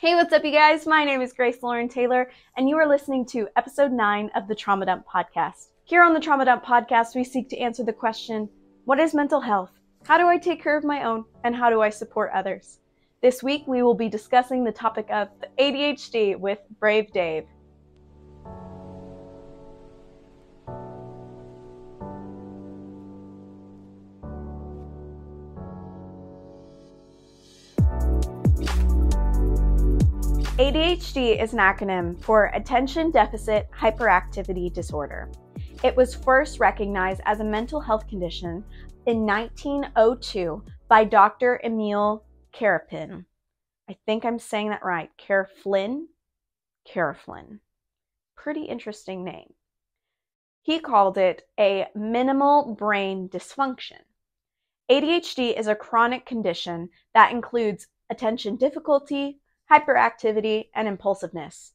Hey, what's up, you guys? My name is Grace Lauren Taylor, and you are listening to episode 9 of the Trauma Dump Podcast. Here on the Trauma Dump Podcast, we seek to answer the question, what is mental health? How do I take care of my own? And how do I support others? This week, we will be discussing the topic of ADHD with Brave Dave. ADHD is an acronym for Attention Deficit Hyperactivity Disorder. It was first recognized as a mental health condition in 1902 by Dr. Emil Kraeplin. I think I'm saying that right. Kraeplin. Pretty interesting name. He called it a minimal brain dysfunction. ADHD is a chronic condition that includes attention difficulty, hyperactivity, and impulsiveness.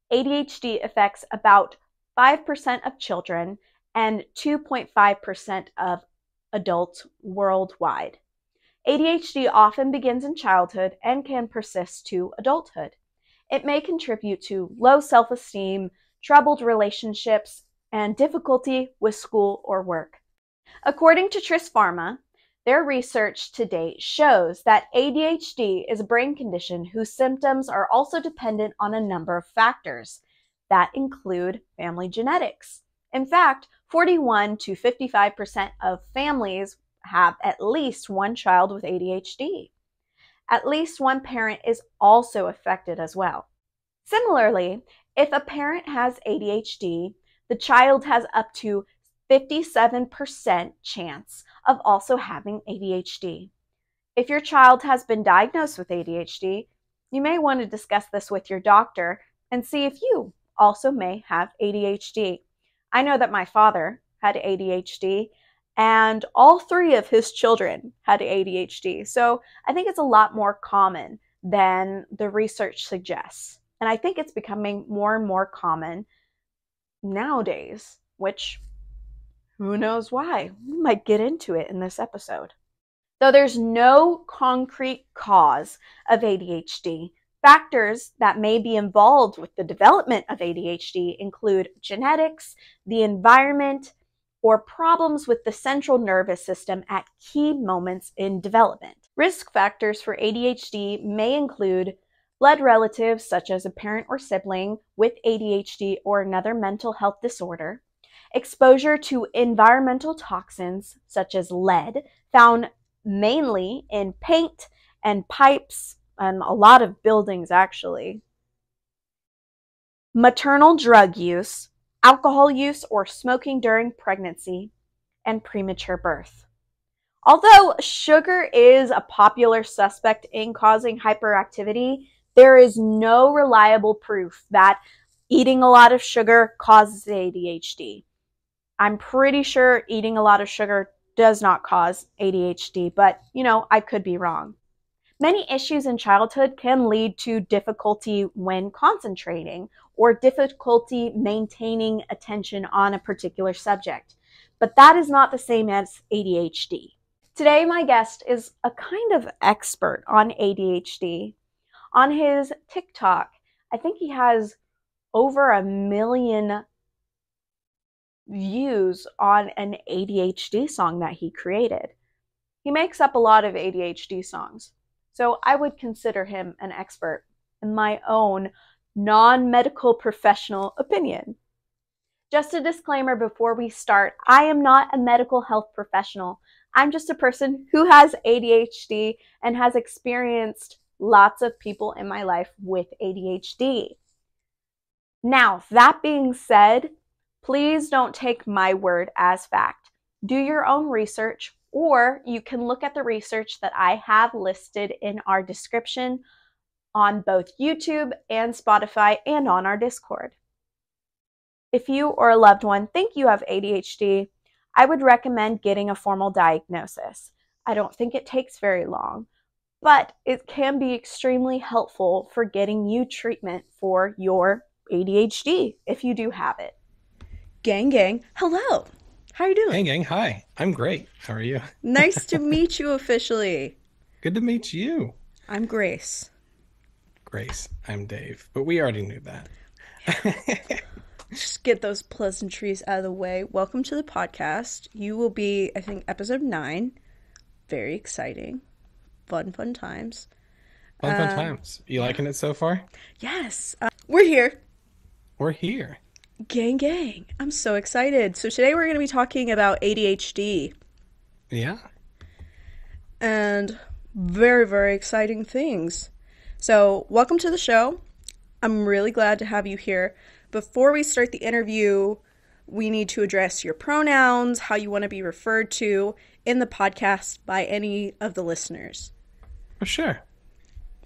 ADHD affects about 5% of children and 2.5% of adults worldwide. ADHD often begins in childhood and can persist to adulthood. It may contribute to low self-esteem, troubled relationships, and difficulty with school or work. According to Tris Pharma, their research to date shows that ADHD is a brain condition whose symptoms are also dependent on a number of factors that include family genetics. In fact, 41 to 55% of families have at least one child with ADHD. At least one parent is also affected as well. Similarly, if a parent has ADHD, the child has up to 57% chance of also having ADHD. If your child has been diagnosed with ADHD, you may want to discuss this with your doctor and see if you also may have ADHD. I know that my father had ADHD and all 3 of his children had ADHD. So I think it's a lot more common than the research suggests. And I think it's becoming more and more common nowadays, which who knows why? We might get into it in this episode. Though there's no concrete cause of ADHD, factors that may be involved with the development of ADHD include genetics, the environment, or problems with the central nervous system at key moments in development. Risk factors for ADHD may include blood relatives such as a parent or sibling with ADHD or another mental health disorder, exposure to environmental toxins such as lead, found mainly in paint and pipes and a lot of buildings actually, maternal drug use, alcohol use or smoking during pregnancy, and premature birth. Although sugar is a popular suspect in causing hyperactivity, there is no reliable proof that eating a lot of sugar causes ADHD. I'm pretty sure eating a lot of sugar does not cause ADHD, but, I could be wrong. Many issues in childhood can lead to difficulty when concentrating or difficulty maintaining attention on a particular subject, but that is not the same as ADHD. Today, my guest is a kind of expert on ADHD. On his TikTok, I think he has over 1 million views on an ADHD song that he created. He makes up a lot of ADHD songs, so I would consider him an expert in my own non-medical professional opinion. Just a disclaimer before we start, I am not a medical health professional. I'm just a person who has ADHD and has experienced lots of people in my life with ADHD. Now, that being said, please don't take my word as fact. Do your own research, or you can look at the research that I have listed in our description on both YouTube and Spotify and on our Discord. If you or a loved one think you have ADHD, I would recommend getting a formal diagnosis. I don't think it takes very long, but it can be extremely helpful for getting you treatment for your ADHD if you do have it. Gang, hello. How are you doing? Hey, gang. Hi. I'm great. How are you? Nice to meet you officially. Good to meet you. I'm Grace. Grace. I'm Dave, but we already knew that. Just get those pleasantries out of the way. Welcome to the podcast. You will be, I think, episode 9. Very exciting. Fun times. Fun times. You Yeah. liking it so far? Yes. We're here. We're here. Gang. I'm so excited. So today we're going to be talking about ADHD Yeah. and very exciting things. So welcome to the show. I'm really glad to have you here. Before we start the interview, we need to address your pronouns, how you want to be referred to in the podcast by any of the listeners. For sure.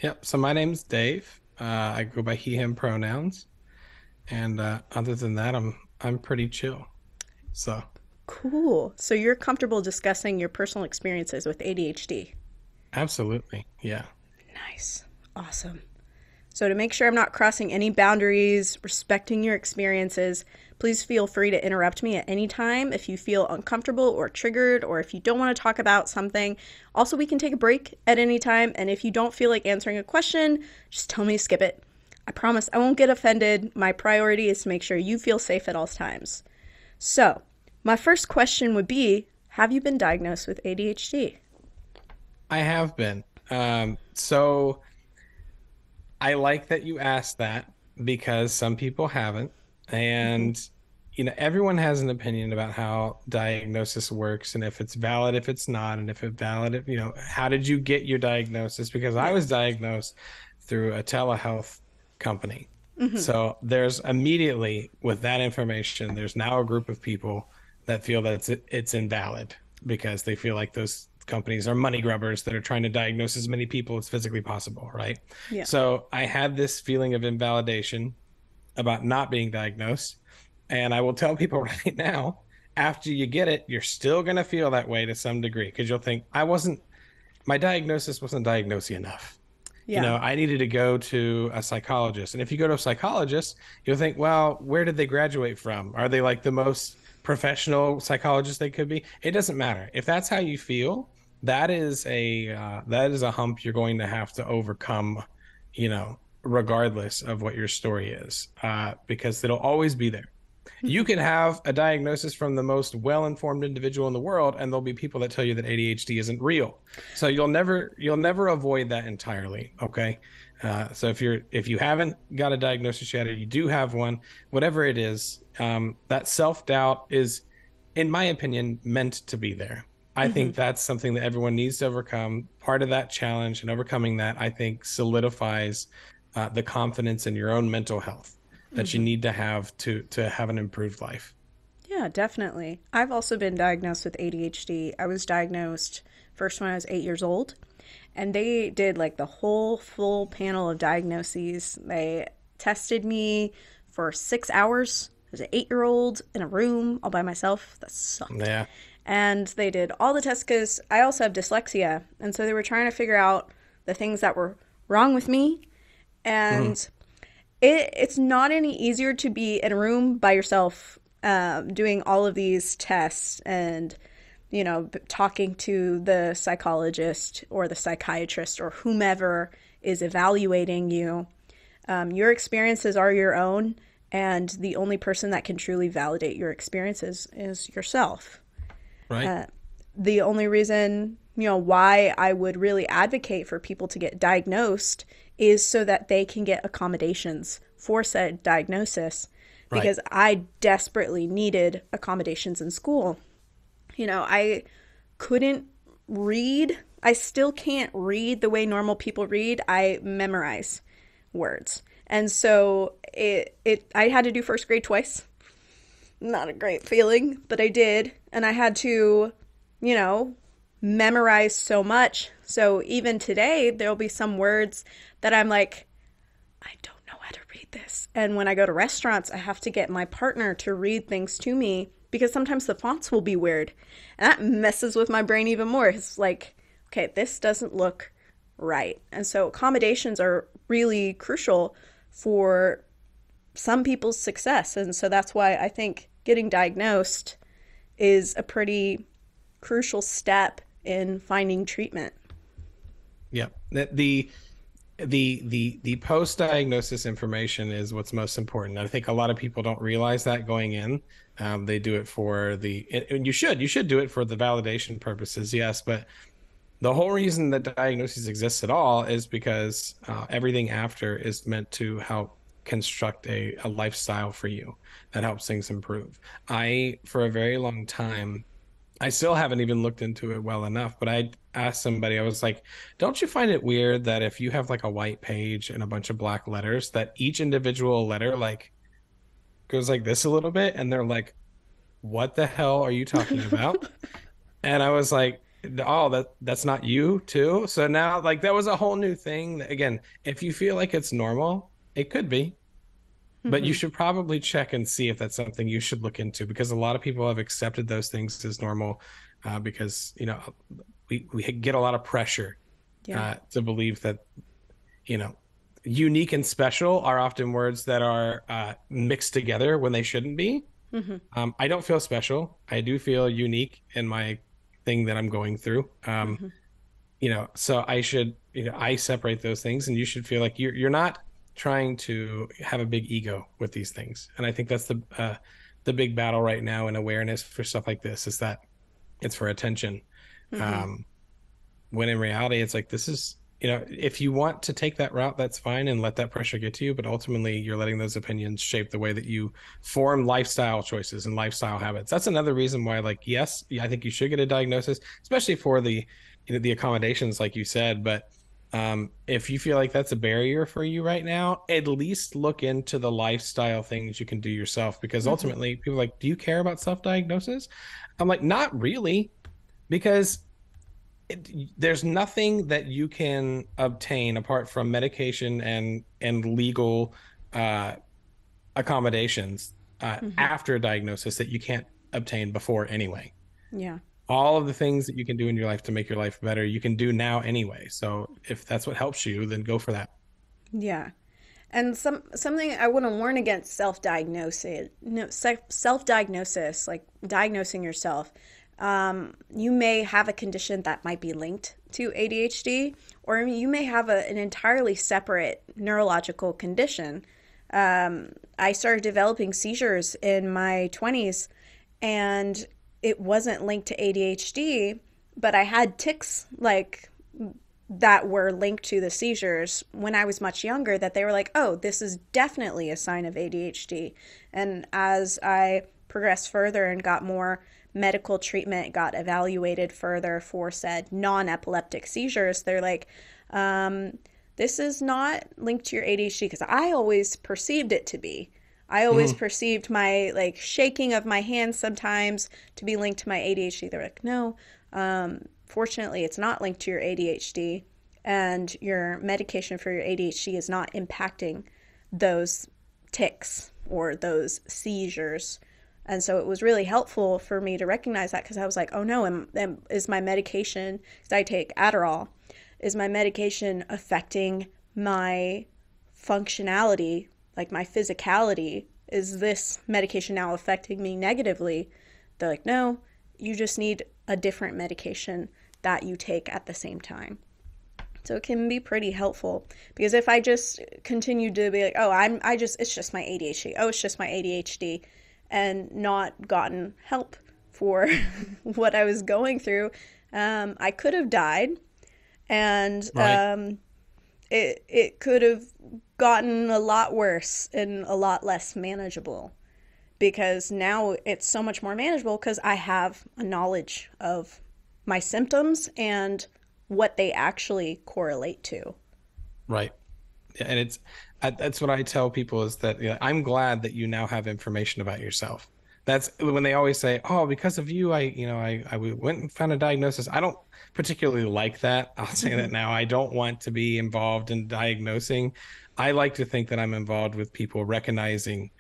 Yep. So my name's Dave. I go by he, him pronouns. And other than that, I'm pretty chill. So Cool. So you're comfortable discussing your personal experiences with ADHD. absolutely. Yeah. Nice. Awesome. So to make sure I'm not crossing any boundaries, respecting your experiences, please feel free to interrupt me at any time if you feel uncomfortable or triggered, or if you don't want to talk about something. Also, we can take a break at any time, and if you don't feel like answering a question, just tell me to skip it. I promise I won't get offended. My priority is to make sure you feel safe at all times. So, my first question would be, have you been diagnosed with ADHD? I have been. So I like that you asked that because some people haven't. Mm-hmm. And, everyone has an opinion about how diagnosis works and if it's valid, if it's not, and if it's valid, how did you get your diagnosis? Because I Yeah. was diagnosed through a telehealth company. Mm-hmm. So there's immediately, with that information, there's now a group of people that feel that it's invalid because they feel like those companies are money grubbers that are trying to diagnose as many people as physically possible, right? Yeah. So I had this feeling of invalidation about not being diagnosed. And I will tell people right now, after you get it, you're still going to feel that way to some degree because you'll think, my diagnosis wasn't diagnosing enough. Yeah. I needed to go to a psychologist. And if you go to a psychologist, you'll think, well, where did they graduate from? Are they like the most professional psychologist they could be? It doesn't matter. If that's how you feel, that is a hump you're going to have to overcome, regardless of what your story is, because it'll always be there. You Mm-hmm. can have a diagnosis from the most well-informed individual in the world, and there'll be people that tell you that ADHD isn't real. So you'll never avoid that entirely. Okay. So if you haven't got a diagnosis yet, or you do have one, whatever it is, that self-doubt is, in my opinion, meant to be there. I Mm-hmm. think that's something that everyone needs to overcome. Part of that challenge and overcoming that, I think, solidifies the confidence in your own mental health that you Mm-hmm. need to have to have an improved life. Yeah, definitely. I've also been diagnosed with ADHD. I was diagnosed first when I was 8 years old, and they did like the whole full panel of diagnoses. They tested me for 6 hours as an 8 year old in a room all by myself. That sucked. Yeah. And they did all the tests because I also have dyslexia. And so they were trying to figure out the things that were wrong with me. Mhm. And it's not any easier to be in a room by yourself doing all of these tests and talking to the psychologist or the psychiatrist or whomever is evaluating you. Your experiences are your own, and the only person that can truly validate your experiences is yourself. Right. uh, the only reason, why I would really advocate for people to get diagnosed is so that they can get accommodations for said diagnosis, Right. because I desperately needed accommodations in school. I couldn't read. I still can't read the way normal people read. I memorize words. And so I had to do first grade twice. Not a great feeling, but I did. And I had to, you know, memorize so much. So even today, there'll be some words that I'm like, I don't know how to read this. And when I go to restaurants, I have to get my partner to read things to me because sometimes the fonts will be weird. And that messes with my brain even more. It's like, okay, this doesn't look right. And so accommodations are really crucial for some people's success. And so that's why I think getting diagnosed is a pretty crucial step in finding treatment. Yeah. The the post-diagnosis information is what's most important. I think a lot of people don't realize that going in. They do it for and you should do it for the validation purposes, yes, but the whole reason that diagnosis exists at all is because everything after is meant to help construct a lifestyle for you that helps things improve. For a very long time, I still haven't even looked into it well enough, but I asked somebody, I was like, don't you find it weird that if you have like a white page and a bunch of black letters, that each individual letter like goes like this a little bit? And they're like, what the hell are you talking about? And I was like, oh, that's not you too. So now like that was a whole new thing. Again, if you feel like it's normal, it could be, but you should probably check and see if that's something you should look into, because a lot of people have accepted those things as normal because we get a lot of pressure to believe that unique and special are often words that are mixed together when they shouldn't be. I don't feel special. I do feel unique in my thing that I'm going through. So I should, I separate those things, and you should feel like you're not trying to have a big ego with these things. And I think that's the big battle right now in awareness for stuff like this, is that it's for attention. When in reality, it's like, this is, if you want to take that route, that's fine, and let that pressure get to you. But ultimately, you're letting those opinions shape the way that you form lifestyle choices and lifestyle habits. That's another reason why, like, yes, I think you should get a diagnosis, especially for the accommodations, like you said. But if you feel like that's a barrier for you right now, at least look into the lifestyle things you can do yourself, because ultimately people are like, do you care about self-diagnosis? I'm like, not really, because there's nothing that you can obtain apart from medication and legal accommodations after a diagnosis that you can't obtain before anyway. Yeah. All of the things that you can do in your life to make your life better, you can do now anyway. So if that's what helps you, then go for that. Yeah. And something I want to warn against self-diagnosis, self-diagnosis, like diagnosing yourself. You may have a condition that might be linked to ADHD, or you may have an entirely separate neurological condition. I started developing seizures in my 20s, and it wasn't linked to ADHD, but I had tics like that were linked to the seizures when I was much younger, that they were like, oh, this is definitely a sign of ADHD. And as I progressed further and got more medical treatment, got evaluated further for said non-epileptic seizures, they're like, this is not linked to your ADHD, because I always perceived it to be. I always perceived my like shaking of my hands sometimes to be linked to my ADHD. They're like, no, fortunately it's not linked to your ADHD, and your medication for your ADHD is not impacting those tics or those seizures. And so it was really helpful for me to recognize that, because I was like, oh no, is my medication, because I take Adderall, is my medication affecting my functionality, like my physicality? Is this medication now affecting me negatively? They're like, no, you just need a different medication that you take at the same time. So it can be pretty helpful, because if I just continue to be like, oh, it's just my ADHD. Oh, it's just my ADHD, and not gotten help for what I was going through, I could have died, and right. It could have gotten a lot worse and a lot less manageable, because now it's so much more manageable because I have a knowledge of my symptoms and what they actually correlate to. Right. Yeah, and that's what I tell people, is that I'm glad that you now have information about yourself. That's when they always say, oh, because of you, I went and found a diagnosis. I don't particularly like that. I'll say that now. I don't want to be involved in diagnosing. I like to think that I'm involved with people recognizing,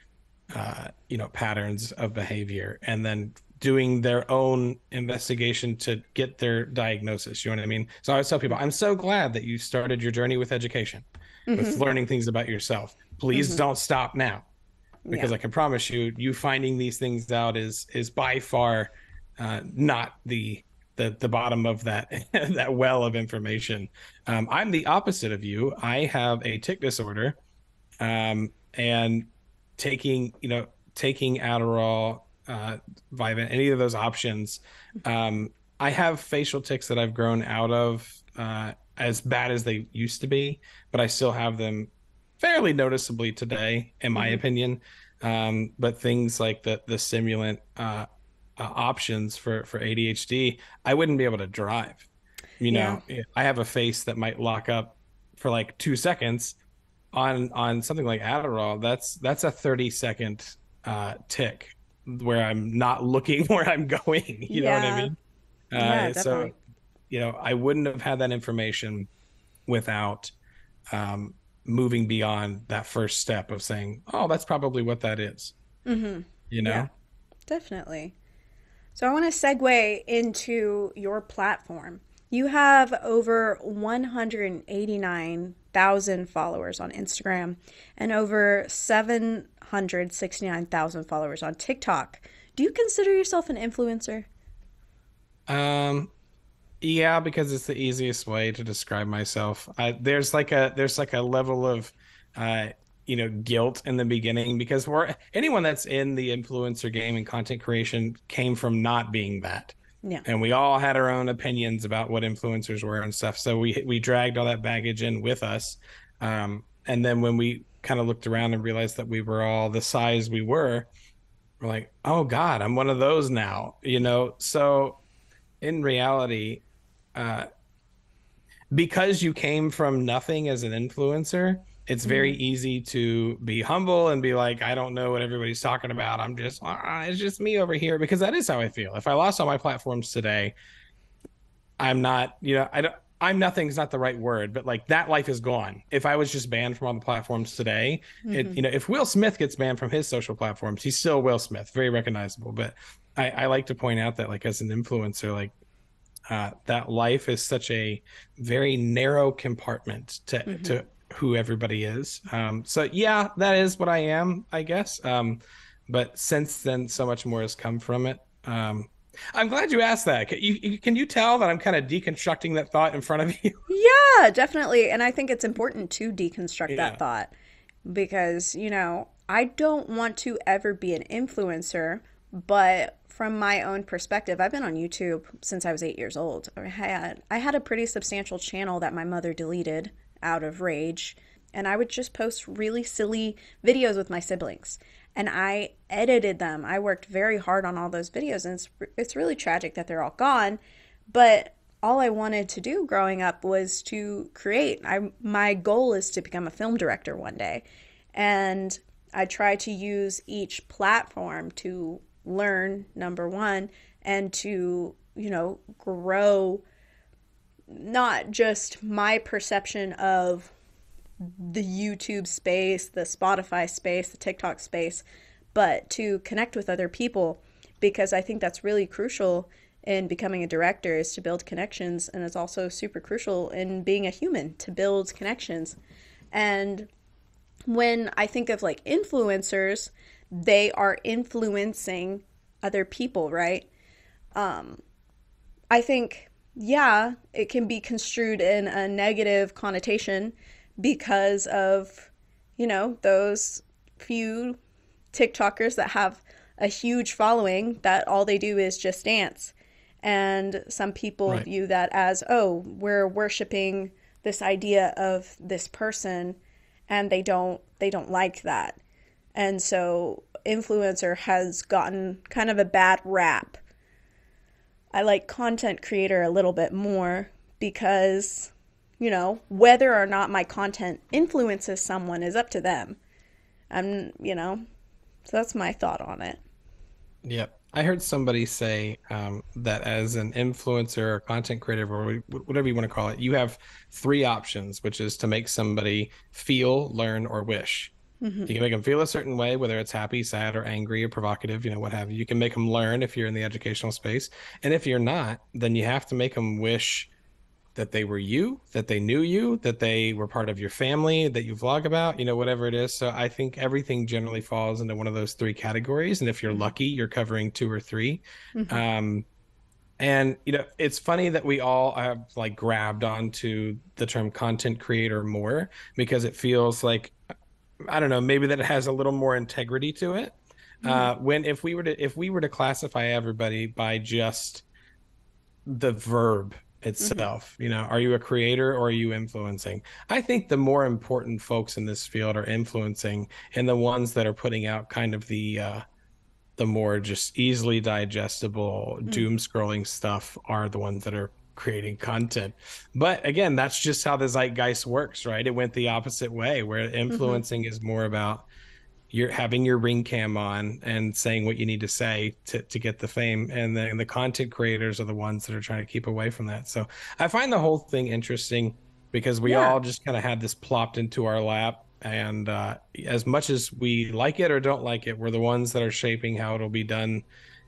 patterns of behavior, and then doing their own investigation to get their diagnosis. You know what I mean? So I always tell people, I'm so glad that you started your journey with education, with learning things about yourself. Please don't stop now. Because I can promise you, finding these things out is by far not the the bottom of that that well of information. I'm the opposite of you. I have a tic disorder, and taking Adderall, Vyvanse, any of those options. I have facial tics that I've grown out of, as bad as they used to be, but I still have them fairly noticeably today, in my opinion. But things like the stimulant options for ADHD, I wouldn't be able to drive. Yeah. I have a face that might lock up for like 2 seconds. On something like Adderall, that's a 30-second tick where I'm not looking where I'm going. You know what I Yeah. mean? Yeah, So, definitely. I wouldn't have had that information without moving beyond that first step of saying, oh, that's probably what that is, you Yeah, know? definitely. So I want to segue into your platform. You have over 189,000 followers on Instagram and over 769,000 followers on TikTok. Do you consider yourself an influencer? Um, Yeah, because it's the easiest way to describe myself. There's like a level of uh guilt in the beginning, because anyone that's in the influencer game and content creation came from not being that. Yeah. And we all had our own opinions about what influencers were and stuff. So we dragged all that baggage in with us. And then when we kind of looked around and realized that we were all the size we were, we're like, oh God, I'm one of those now. So in reality, uh, because you came from nothing as an influencer, it's very Mm-hmm. easy to be humble and be like, I don't know what everybody's talking about. It's just me over here, because that is how I feel. If I lost all my platforms today, I'm not, I don't, I'm nothing's not the right word, but like that life is gone. If I was just banned from all the platforms today, Mm-hmm. if Will Smith gets banned from his social platforms, he's still Will Smith, very recognizable. But I like to point out that, like, as an influencer, like, that life is such a very narrow compartment Mm-hmm. to who everybody is. So yeah, that is what I am, I guess. But since then, so much more has come from it. I'm glad you asked that. Can you tell that I'm kind of deconstructing that thought in front of you? Yeah, definitely. And I think it's important to deconstruct that Yeah. thought because, I don't want to ever be an influencer, but from my own perspective, I've been on YouTube since I was 8 years old. I had a pretty substantial channel that my mother deleted out of rage, and I would just post really silly videos with my siblings. And I edited them. I worked very hard on all those videos, and it's really tragic that they're all gone. But all I wanted to do growing up was to create. My goal is to become a film director one day. And I try to use each platform to learn, number one, and to, grow not just my perception of the YouTube space, the Spotify space, the TikTok space, but to connect with other people, because I think that's really crucial in becoming a director, is to build connections, and it's also super crucial in being a human to build connections. And when I think of like influencers, they are influencing other people, right? I think, yeah, it can be construed in a negative connotation because of, those few TikTokers that have a huge following that all they do is just dance. And some people Right. view that as, oh, we're worshiping this idea of this person, and they don't like that. And so influencer has gotten kind of a bad rap. I like content creator a little bit more because, whether or not my content influences someone is up to them. So that's my thought on it. Yep. I heard somebody say that as an influencer or content creator, or whatever you want to call it, you have three options, which is to make somebody feel, learn, or wish. Mm-hmm. You can make them feel a certain way, whether it's happy, sad, or angry, or provocative, what have you. You can make them learn if you're in the educational space. And if you're not, then you have to make them wish that they were you, that they knew you, that they were part of your family, that you vlog about, whatever it is. So I think everything generally falls into one of those three categories. And if you're Mm-hmm. lucky, you're covering two or three. Mm-hmm. Um, And it's funny that we all have like grabbed onto the term content creator more because it feels like, I don't know, maybe that it has a little more integrity to it. Hmm. When if we were to classify everybody by just the verb Hmm. itself, are you a creator or are you influencing? I think the more important folks in this field are influencing, and the ones that are putting out kind of the more just easily digestible Mm. doom scrolling stuff are the ones that are creating content. But again, that's just how the zeitgeist works, right? It went the opposite way, where Hmm. influencing is more about you're having your ring cam on and saying what you need to say to get the fame, and then the content creators are the ones that are trying to keep away from that. So I find the whole thing interesting because we Yeah. all just kind of had this plopped into our lap, and as much as we like it or don't like it, we're the ones that are shaping how it'll be done.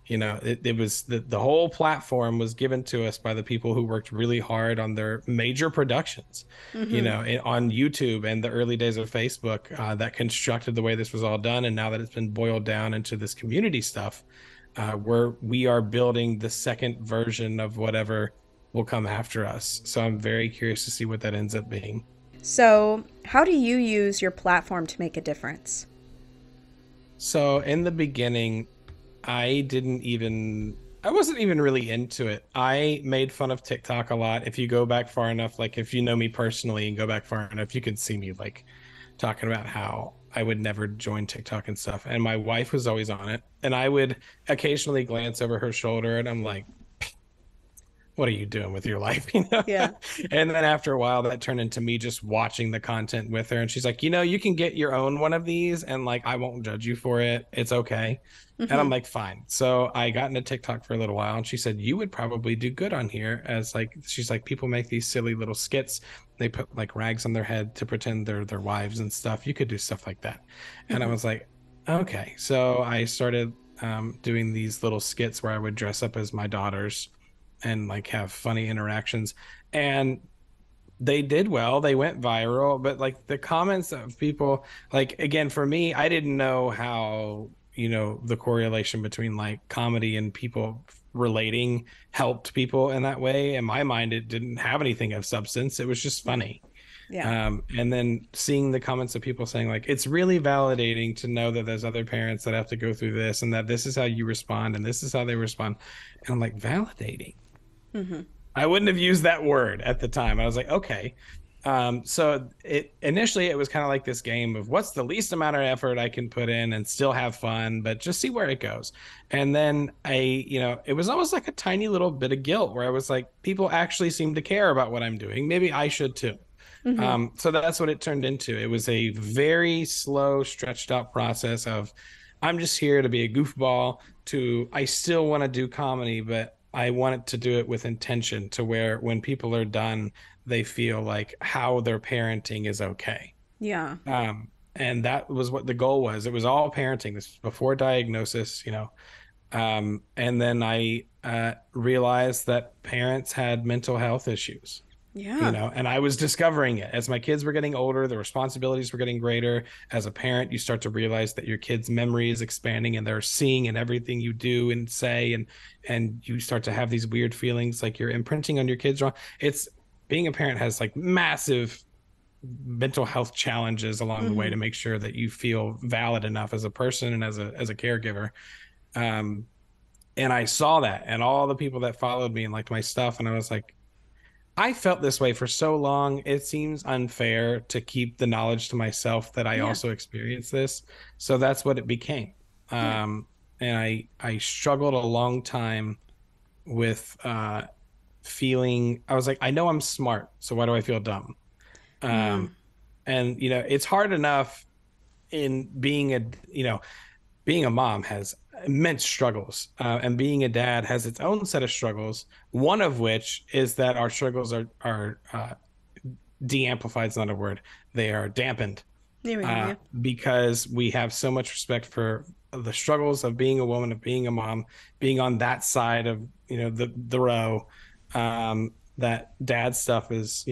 It was the whole platform was given to us by the people who worked really hard on their major productions, Hmm. on YouTube and the early days of Facebook, that constructed the way this was all done. And now that it's been boiled down into this community stuff, where we are building the second version of whatever will come after us. So I'm very curious to see what that ends up being. So, how do you use your platform to make a difference? So in the beginning, I wasn't even really into it. I made fun of TikTok a lot. If you go back far enough, like if you know me personally and go back far enough, you can see me like talking about how I would never join TikTok and stuff. And my wife was always on it. And I would occasionally glance over her shoulder and I'm like, what are you doing with your life? Yeah. And then after a while that turned into me just watching the content with her, and she's like, you can get your own one of these and like I won't judge you for it, it's okay. And I'm Hmm. like, fine. So I got into TikTok for a little while, and she said you would probably do good on here, as like she's like, people make these silly little skits, they put like rags on their head to pretend they're their wives and stuff, you could do stuff like that. And I Hmm. was like, okay. So I started doing these little skits where I would dress up as my daughters and like have funny interactions, and they did well, they went viral. But like the comments of people, like again, for me, I didn't know how the correlation between like comedy and people relating helped people in that way. In my mind, it didn't have anything of substance, it was just funny. Yeah. And then seeing the comments of people saying like it's really validating to know that there's other parents that have to go through this, and that this is how you respond and this is how they respond. And I'm like, validating? Hmm. I wouldn't have used that word at the time. I was like, okay. So it initially it was kind of like this game of what's the least amount of effort I can put in and still have fun, but just see where it goes. And then it was almost like a tiny little bit of guilt where I was like, people actually seem to care about what I'm doing. Maybe I should too. Hmm. So that's what it turned into. It was a very slow, stretched out process of I'm just here to be a goofball, to I still want to do comedy, but I want to do it with intention, to where when people are done, they feel like how they're parenting is okay. Yeah. And that was what the goal was. It was all parenting. This was before diagnosis. And then I realized that parents had mental health issues, Yeah. and I was discovering it as my kids were getting older, the responsibilities were getting greater. As a parent, you start to realize that your kids' memory is expanding and they're seeing in everything you do and say, and you start to have these weird feelings like you're imprinting on your kids wrong. It's being a parent has like massive mental health challenges along the way Hmm. to make sure that you feel valid enough as a person and as a caregiver. Um, and I saw that and all the people that followed me and liked my stuff, and I was like, I felt this way for so long. It seems unfair to keep the knowledge to myself that I Yeah. also experienced this. So that's what it became. Yeah. And I struggled a long time with feeling. I was like, I know I'm smart, so why do I feel dumb? Mm. And it's hard enough in being a mom has immense struggles, and being a dad has its own set of struggles. One of which is that our struggles are de-amplified. Is not a word. They are dampened, There we go. Yeah. because we have so much respect for the struggles of being a woman, of being a mom, being on that side of the row. That dad stuff is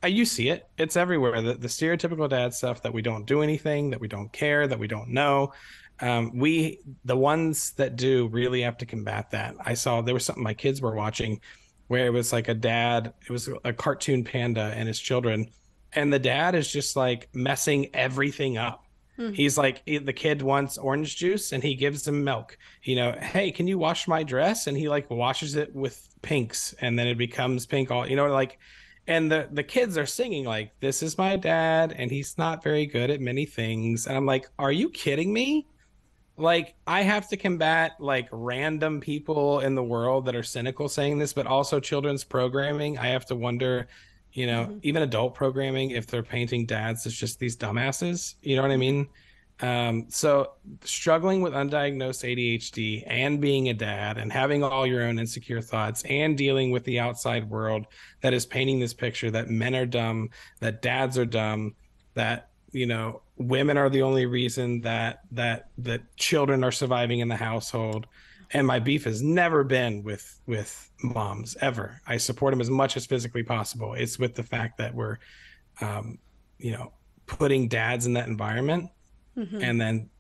You see it. It's everywhere. The stereotypical dad stuff that we don't do anything, that we don't care, that we don't know. The ones that do really have to combat that. I saw there was something my kids were watching where it was like a dad, it was a cartoon panda and his children, and the dad is just like messing everything up. Hmm. He's like, the kid wants orange juice and he gives him milk. Hey, can you wash my dress? And he like washes it with pinks and then it becomes pink all, like, and the kids are singing like, this is my dad and he's not very good at many things. And I'm like, are you kidding me? Like, I have to combat like random people in the world that are cynical saying this, but also children's programming. I have to wonder, Hmm. even adult programming, if they're painting dads as just these dumbasses. You know what I Yeah. mean? So struggling with undiagnosed ADHD and being a dad and having all your own insecure thoughts and dealing with the outside world that is painting this picture that men are dumb, that dads are dumb, that women are the only reason that children are surviving in the household. And my beef has never been with moms ever. I support them as much as physically possible. It's with the fact that we're um putting dads in that environment. Hmm. And then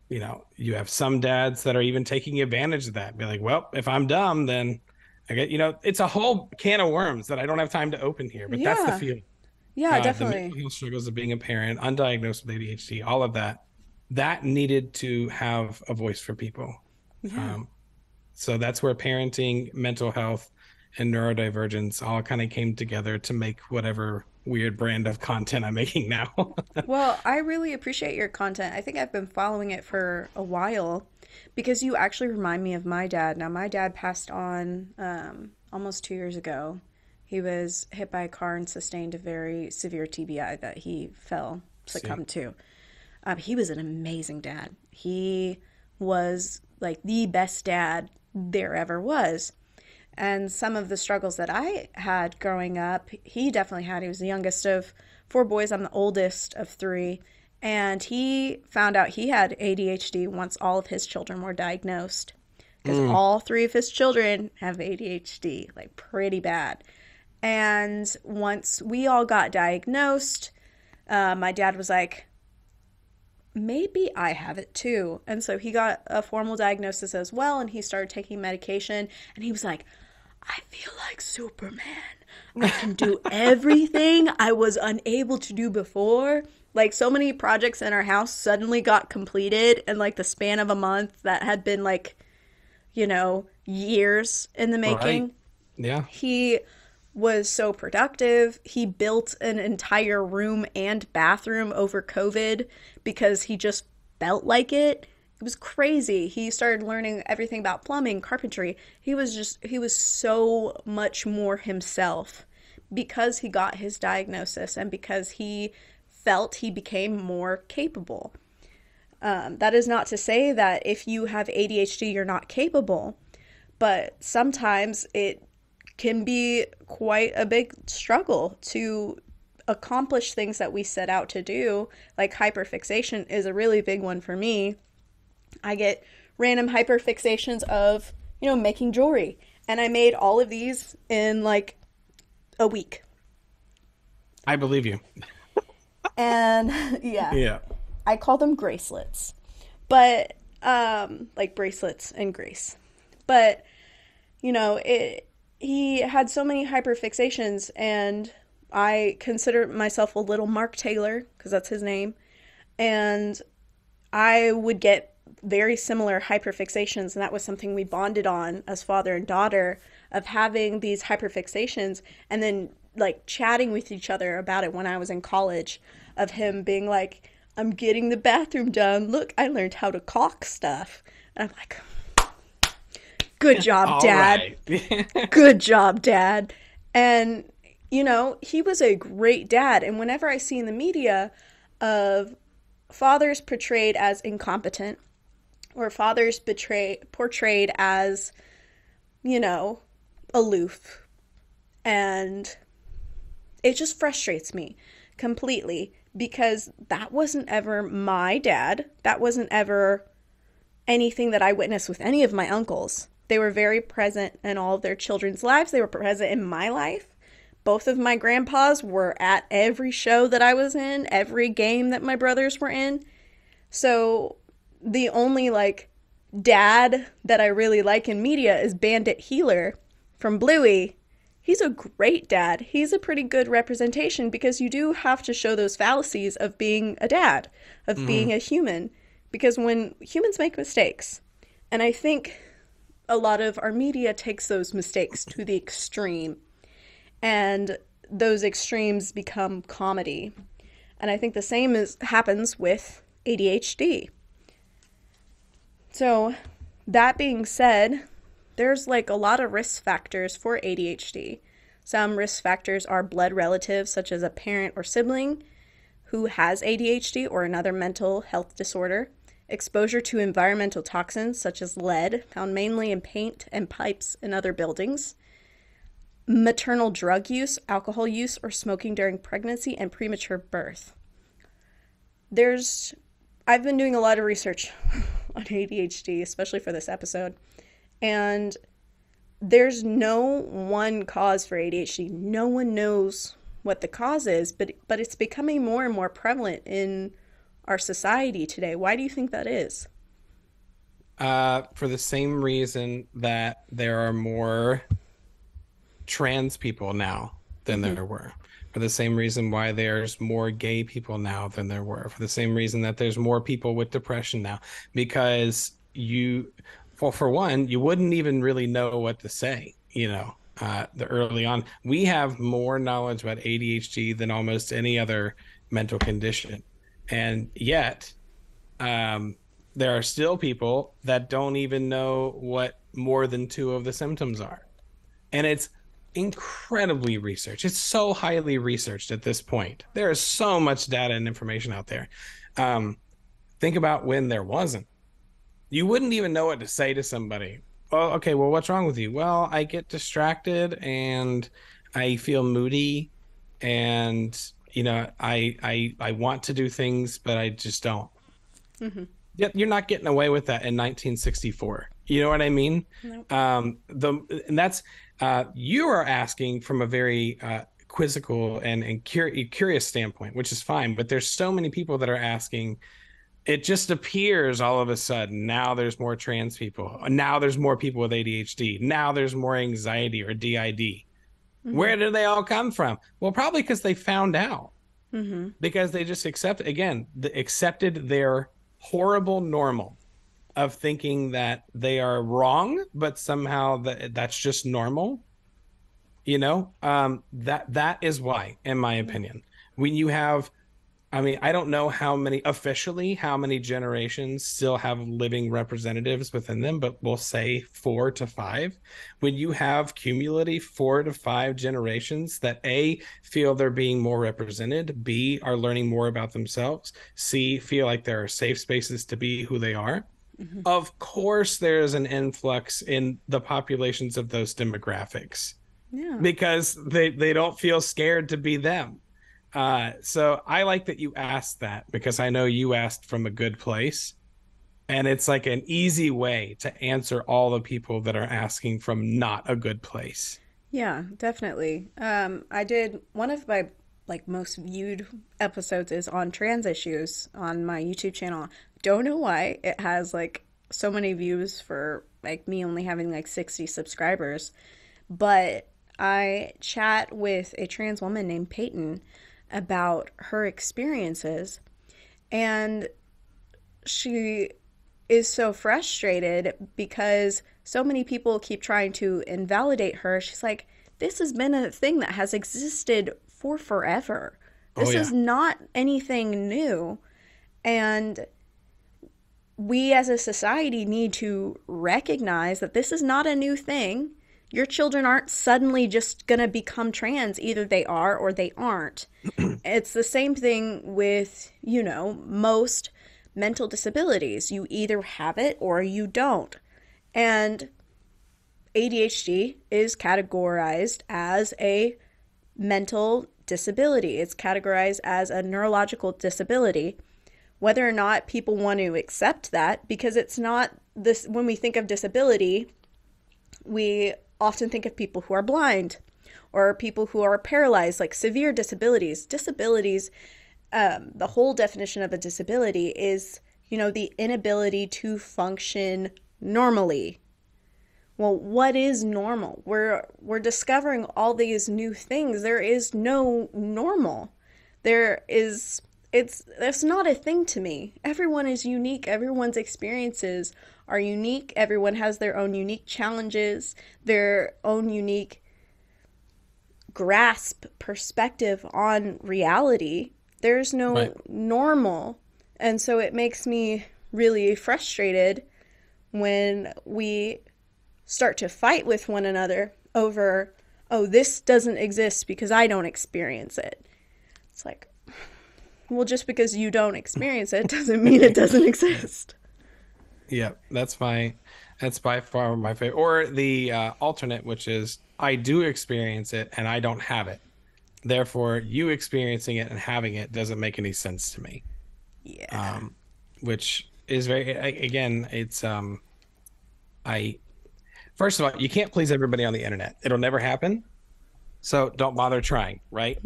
you have some dads that are even taking advantage of that, be like, well, if I'm dumb, then I get, it's a whole can of worms that I don't have time to open here, but that's the Yeah. feeling. Yeah, The definitely. mental health struggles of being a parent, undiagnosed with ADHD, all of that needed to have a voice for people. Yeah. Um, so that's where parenting, mental health, and neurodivergence all kind of came together to make whatever weird brand of content I'm making now. Well, I really appreciate your content. I think I've been following it for a while because you actually remind me of my dad. Now, my dad passed on almost 2 years ago. He was hit by a car and sustained a very severe TBI that he See, succumbed to. He was an amazing dad. He was like the best dad there ever was. And some of the struggles that I had growing up, he definitely had. He was the youngest of four boys. I'm the oldest of three. And he found out he had ADHD once all of his children were diagnosed. Because mm, all three of his children have ADHD, like pretty bad. And once we all got diagnosed, my dad was like, maybe I have it too. And so he got a formal diagnosis as well, and he started taking medication. And he was like, I feel like Superman. I can do everything I was unable to do before. Like, so many projects in our house suddenly got completed in like the span of a month that had been like, years in the right. making. Yeah. He was so productive. He built an entire room and bathroom over COVID because he just felt like it. It was crazy. He started learning everything about plumbing, carpentry. He was so much more himself because he got his diagnosis and because he felt he became more capable. That is not to say that if you have ADHD, you're not capable, but sometimes it can be quite a big struggle to accomplish things that we set out to do. Like hyperfixation is a really big one for me. I get random hyperfixations of, making jewelry. And I made all of these in like a week. I believe you. And yeah, Yeah. I call them gracelets. But like bracelets and grace. But he had so many hyperfixations, and I consider myself a little Mark Taylor because that's his name. And I would get very similar hyperfixations, and that was something we bonded on as father and daughter, of having these hyperfixations and then like chatting with each other about it when I was in college, of him being like, I'm getting the bathroom done. Look, I learned how to caulk stuff. And I'm like, good job, All Dad. right. Good job, Dad. And, he was a great dad. And whenever I see in the media of fathers portrayed as incompetent or fathers portrayed as, aloof, and it just frustrates me completely because that wasn't ever my dad. That wasn't ever anything that I witnessed with any of my uncles. They were very present in all of their children's lives. They were present in my life, Both of my grandpas were at every show that I was in, every game that my brothers were in. So the only like dad that I really like in media is Bandit Healer from Bluey. He's a great dad. He's a pretty good representation because you do have to show those fallacies of being a dad, of being a human, because when humans make mistakes, and I think a lot of our media takes those mistakes to the extreme, and those extremes become comedy. And I think the same happens with ADHD. So that being said, there's like a lot of risk factors for ADHD. Some risk factors are blood relatives, such as a parent or sibling who has ADHD or another mental health disorder. Exposure to environmental toxins, such as lead, found mainly in paint and pipes in other buildings. Maternal drug use, alcohol use, or smoking during pregnancy and premature birth. I've been doing a lot of research on ADHD, especially for this episode, and there's no one cause for ADHD. No one knows what the cause is, but it's becoming more and more prevalent in our society today. Why do you think that is? For the same reason that there are more trans people now than there were. For the same reason why there's more gay people now than there were. For the same reason that there's more people with depression now. Because for one, you wouldn't even really know what to say, the early on. We have more knowledge about ADHD than almost any other mental condition. And yet, there are still people that don't even know what more than 2 of the symptoms are. And it's incredibly researched. It's so highly researched at this point. There is so much data and information out there. Think about when there wasn't. You wouldn't even know what to say to somebody. Oh, okay, well, what's wrong with you? Well, I get distracted and I feel moody and I want to do things, but I just don't. Mm-hmm. You're not getting away with that in 1964. You know what I mean? Nope. And that's you are asking from a very quizzical and curious standpoint, which is fine. But there's so many people that are asking. It just appears all of a sudden now there's more trans people. Now there's more people with ADHD. Now there's more anxiety or DID. Mm-hmm. Where do they all come from? Well, probably because they found out. Mm-hmm. Because they just accepted their horrible normal of thinking that they are wrong, but somehow that's just normal. That is why, in my opinion, when you have, I don't know how many generations still have living representatives within them, but we'll say 4 to 5. When you have cumulative 4 to 5 generations that A, feel they're being more represented, B, are learning more about themselves, C, feel like there are safe spaces to be who they are, mm-hmm. Of course there's an influx in the populations of those demographics. Yeah. Because they don't feel scared to be them. So I like that you asked that, because I know you asked from a good place, and it's like an easy way to answer all the people that are asking from not a good place. Yeah, definitely. I did one of my most viewed episodes is on trans issues on my YouTube channel. Don't know why it has so many views for me only having 60 subscribers, but I chat with a trans woman named Peyton about her experiences, and she is so frustrated because so many people keep trying to invalidate her. She's like, this has been a thing that has existed for forever. This is not anything new, and we as a society need to recognize that this is not a new thing. Your children aren't suddenly just going to become trans. Either they are or they aren't. It's the same thing with, most mental disabilities. You either have it or you don't. And ADHD is categorized as a mental disability. It's categorized as a neurological disability. Whether or not people want to accept that, because it's not this, when we think of disability, we often think of people who are blind or people who are paralyzed, like severe disabilities. Disabilities, the whole definition of a disability is, the inability to function normally. Well, what is normal? We're discovering all these new things. There is no normal. That's not a thing to me. Everyone is unique. Everyone's experiences are unique. Everyone has their own unique challenges, their own unique grasp, perspective on reality. There's no normal. And so it makes me really frustrated when we start to fight with one another over, oh, this doesn't exist because I don't experience it. It's like, well, just because you don't experience it doesn't mean it doesn't exist. Yeah, that's by far my favorite. Or the alternate, which is I do experience it and I don't have it. Therefore, you experiencing it and having it doesn't make any sense to me. Yeah. Which is again, it's first of all, you can't please everybody on the internet. It'll never happen. So don't bother trying, right?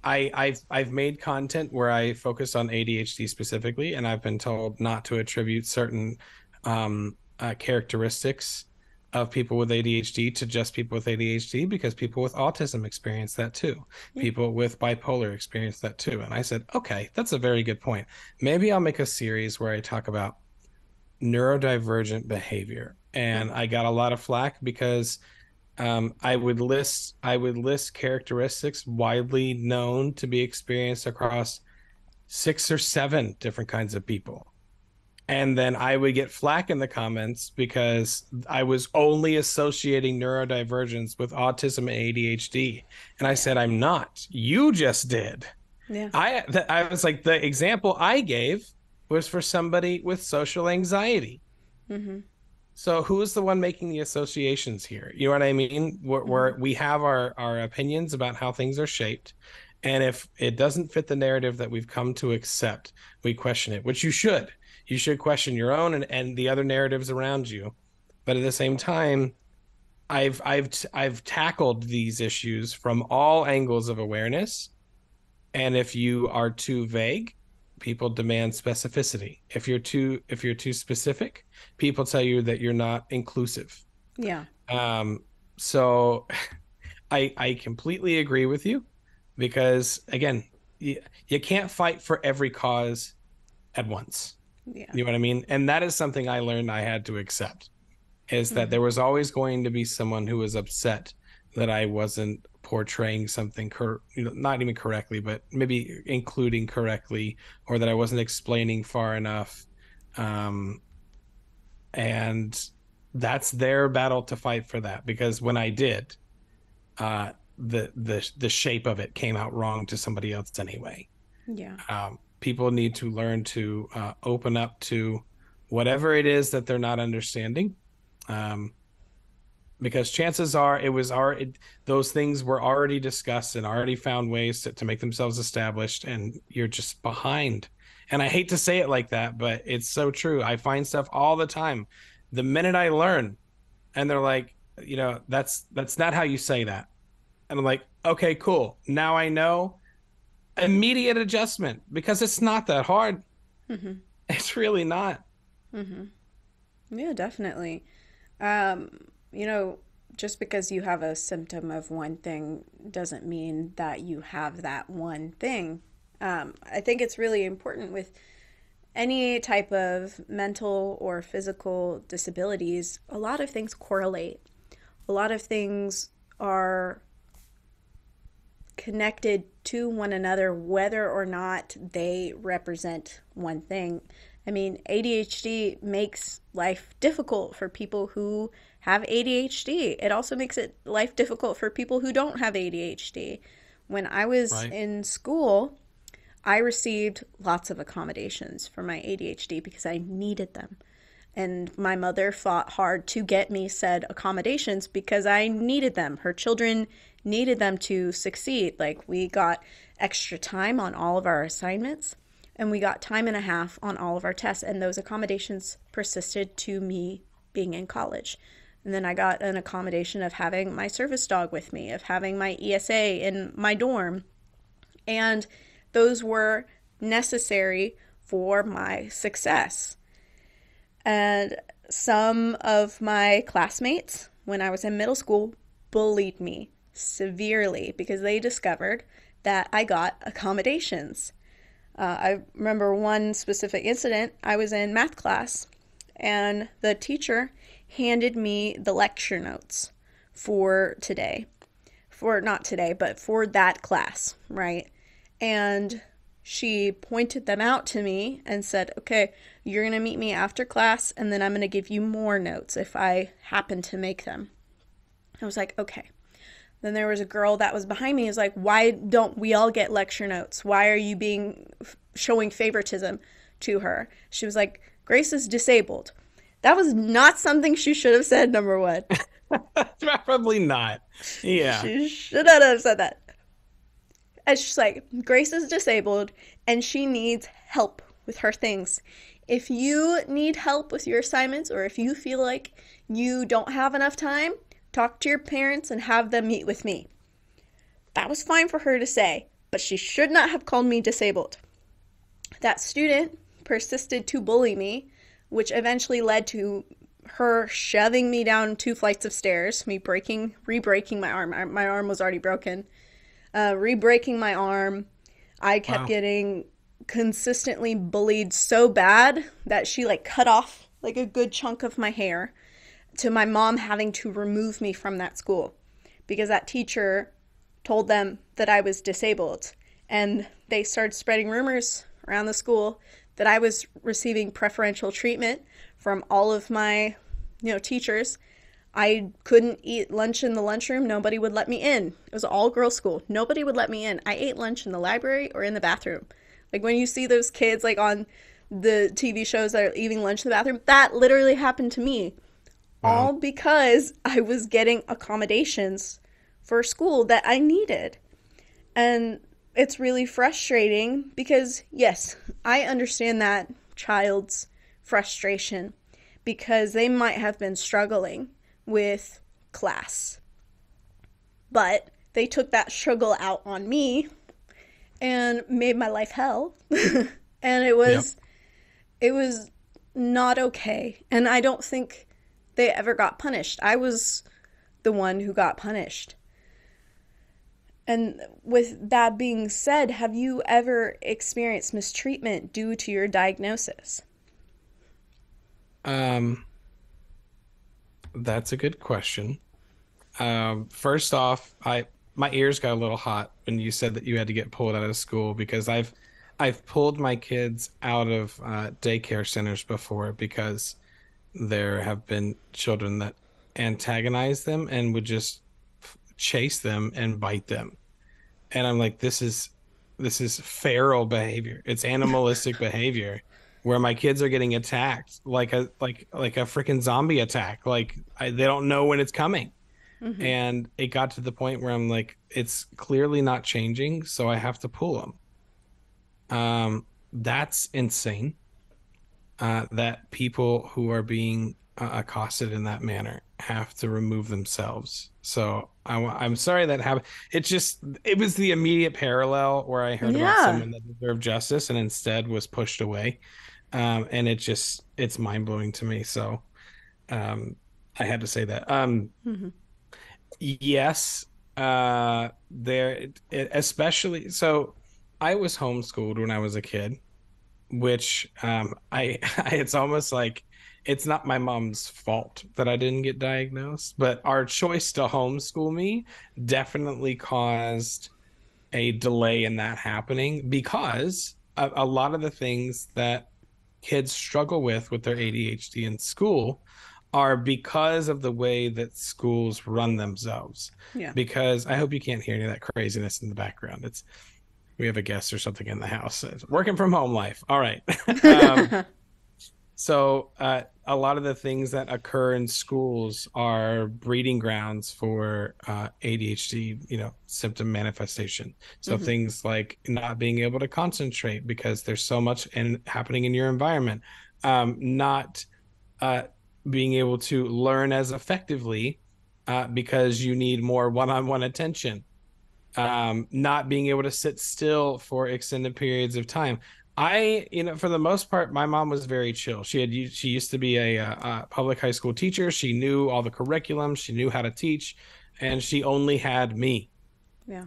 I've made content where I focus on ADHD specifically, and I've been told not to attribute certain characteristics of people with ADHD to just people with ADHD, because people with autism experience that too. People with bipolar experience that too. And I said, okay, that's a very good point. Maybe I'll make a series where I talk about neurodivergent behavior. And I got a lot of flack because I would list characteristics widely known to be experienced across 6 or 7 different kinds of people. And then I would get flack in the comments because I was only associating neurodivergence with autism and ADHD. And I said, I'm not. You just did. Yeah. I was like, the example I gave was for somebody with social anxiety. So who is the one making the associations here? You know what I mean? Where we have our opinions about how things are shaped. And if it doesn't fit the narrative that we've come to accept, we question it, which you should. You should question your own and the other narratives around you. But at the same time, I've tackled these issues from all angles of awareness. And if you are too vague, people demand specificity. If you're too specific, people tell you that you're not inclusive. Yeah. So I completely agree with you, because again, you can't fight for every cause at once. Yeah. You know what I mean? And that is something I learned I had to accept, is that there was always going to be someone who was upset that I wasn't portraying something, not even correctly, but maybe including correctly, or that I wasn't explaining far enough. And that's their battle to fight for that, because when I did, the shape of it came out wrong to somebody else anyway. Yeah. People need to learn to open up to whatever it is that they're not understanding. Because chances are those things were already discussed and already found ways to make themselves established, and you're just behind. And I hate to say it like that, but it's so true. I find stuff all the time. The minute I learn, and they're like, that's not how you say that. And I'm like, okay, cool. Now I know. Immediate adjustment, because it's not that hard. It's really not. Yeah, definitely. Just because you have a symptom of one thing doesn't mean that you have that one thing. I think it's really important with any type of mental or physical disabilities. A lot of things correlate. A lot of things are connected to one another, whether or not they represent one thing. I mean, ADHD makes life difficult for people who have ADHD. It also makes life difficult for people who don't have ADHD. When I was in school, I received lots of accommodations for my ADHD because I needed them. And my mother fought hard to get me said accommodations because I needed them. Her children needed them to succeed. Like, we got extra time on all of our assignments, and we got time and a half on all of our tests. And those accommodations persisted to me being in college. And then I got an accommodation of having my service dog with me, of having my ESA in my dorm. And those were necessary for my success. And some of my classmates, when I was in middle school, bullied me severely because they discovered that I got accommodations. I remember one specific incident. I was in math class, and the teacher handed me the lecture notes for today. For not today, but for that class, right? And she pointed them out to me and said, okay, you're going to meet me after class, and then I'm going to give you more notes if I happen to make them. I was like, okay. Then there was a girl that was behind me. Who was like, why don't we all get lecture notes? Why are you showing favoritism to her? She was like, Grace is disabled. That was not something she should have said, number one. Probably not. Yeah. She should not have said that. And she's like, Grace is disabled and she needs help with her things. If you need help with your assignments, or if you feel like you don't have enough time, talk to your parents and have them meet with me. That was fine for her to say, but she should not have called me disabled. That student persisted to bully me, which eventually led to her shoving me down 2 flights of stairs, me re-breaking my arm. My arm was already broken. Re-breaking my arm. I kept getting consistently bullied so bad that she cut off a good chunk of my hair, to my mom having to remove me from that school because that teacher told them that I was disabled. And they started spreading rumors around the school that I was receiving preferential treatment from all of my, teachers. I couldn't eat lunch in the lunchroom. Nobody would let me in. It was an all-girls school. Nobody would let me in. I ate lunch in the library or in the bathroom. When you see those kids on the TV shows that are eating lunch in the bathroom, that literally happened to me. Wow. All because I was getting accommodations for school that I needed. And it's really frustrating because, yes, I understand that child's frustration because they might have been struggling with class. But they took that struggle out on me and made my life hell. And it was not okay. And I don't think they ever got punished. I was the one who got punished. And with that being said, have you ever experienced mistreatment due to your diagnosis? That's a good question. First off, my ears got a little hot when you said that you had to get pulled out of school, because I've pulled my kids out of daycare centers before because there have been children that antagonize them and would just chase them and bite them. And I'm like, this is feral behavior. It's animalistic behavior where my kids are getting attacked like a freaking zombie attack. They don't know when it's coming. Mm-hmm. And it got to the point where I'm like, it's clearly not changing, so I have to pull them. That's insane. That people who are being accosted in that manner have to remove themselves. So I'm sorry that happened. It was the immediate parallel where I heard about someone that deserved justice and instead was pushed away. And it's mind blowing to me. So I had to say that. Mm-hmm. Yes, especially. So I was homeschooled when I was a kid, which it's almost like it's not my mom's fault that I didn't get diagnosed, but our choice to homeschool me definitely caused a delay in that happening, because a lot of the things that kids struggle with their ADHD in school are because of the way that schools run themselves. Yeah. Because I hope you can't hear any of that craziness in the background. We have a guest or something in the house. It's working from home life. All right. So a lot of the things that occur in schools are breeding grounds for ADHD, symptom manifestation. So mm-hmm. things like not being able to concentrate because there's so much happening in your environment. Not being able to learn as effectively because you need more one-on-one attention, not being able to sit still for extended periods of time. For the most part, my mom was very chill. She used to be a public high school teacher. She knew all the curriculum. She knew how to teach, and she only had me. Yeah.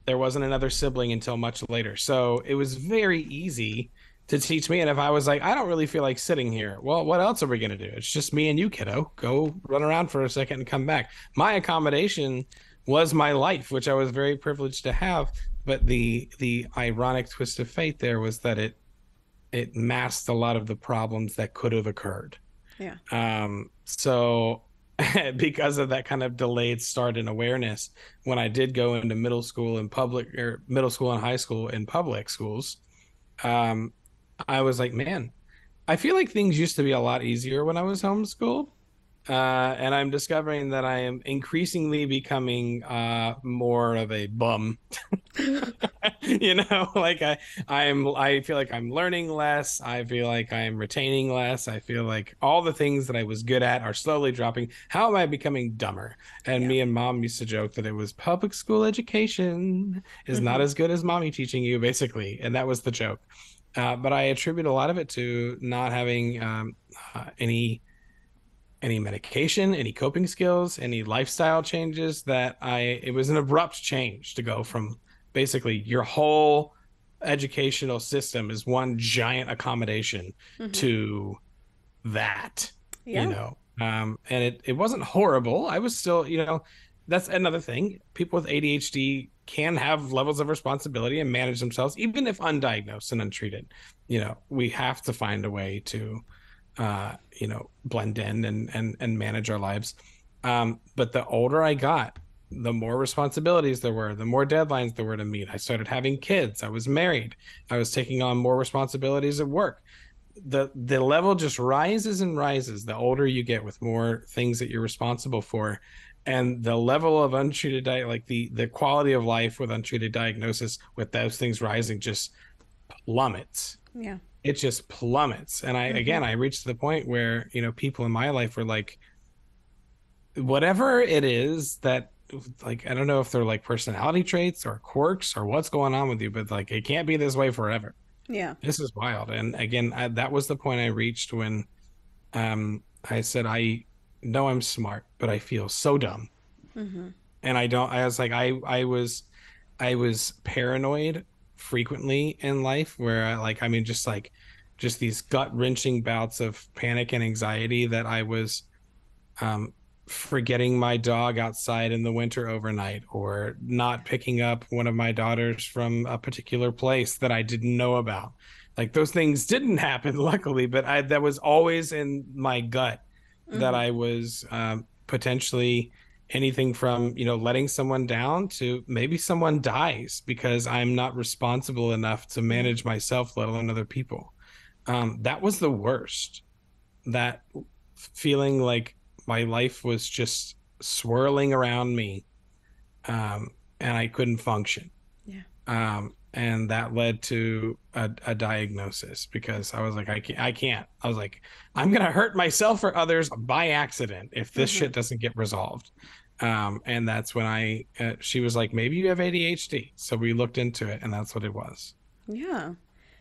There wasn't another sibling until much later. So it was very easy to teach me. And if I was like, I don't really feel like sitting here, well, what else are we going to do? It's just me and you, kiddo. Go run around for a second and come back. My accommodation was my life, which I was very privileged to have. But the ironic twist of fate there was that it masked a lot of the problems that could have occurred. Yeah. So because of that kind of delayed start in awareness, when I did go into middle school and high school in public schools, I was like, man, I feel like things used to be a lot easier when I was homeschooled. And I'm discovering that I am increasingly becoming more of a bum. Like I feel like I'm learning less. I feel like I'm retaining less. I feel like all the things that I was good at are slowly dropping. How am I becoming dumber? And Yeah. me and mom used to joke that it was public school education is not as good as mommy teaching you, basically. And that was the joke. But I attribute a lot of it to not having any medication, any coping skills, any lifestyle changes. It was an abrupt change to go from basically your whole educational system is one giant accommodation to that, Yeah. and it wasn't horrible. I was still, that's another thing. People with ADHD can have levels of responsibility and manage themselves, even if undiagnosed and untreated. We have to find a way to blend in and manage our lives. But the older I got, the more responsibilities there were, the more deadlines there were to meet. I started having kids. I was married. I was taking on more responsibilities at work. The level just rises and rises the older you get, with more things that you're responsible for. And the level of untreated like the quality of life with untreated diagnosis, with those things rising, just plummets. Yeah. It just plummets. And I reached the point where, people in my life were like, whatever it is that, like, I don't know if they're like personality traits or quirks or what's going on with you, but like, it can't be this way forever. Yeah. This is wild. And again, that was the point I reached when I said, I know I'm smart, but I feel so dumb. And I was like, I was paranoid frequently in life, where just these gut-wrenching bouts of panic and anxiety that I was forgetting my dog outside in the winter overnight, or not picking up one of my daughters from a particular place that I didn't know about. Like, those things didn't happen, luckily, but that was always in my gut, that I was potentially anything from, letting someone down to maybe someone dies because I'm not responsible enough to manage myself, let alone other people. That was the worst. That feeling like my life was just swirling around me, and I couldn't function. Yeah. And that led to a diagnosis, because I was like, I can't. I was like, I'm gonna hurt myself or others by accident if this shit doesn't get resolved. And that's when she was like, maybe you have ADHD. So we looked into it, and that's what it was. Yeah.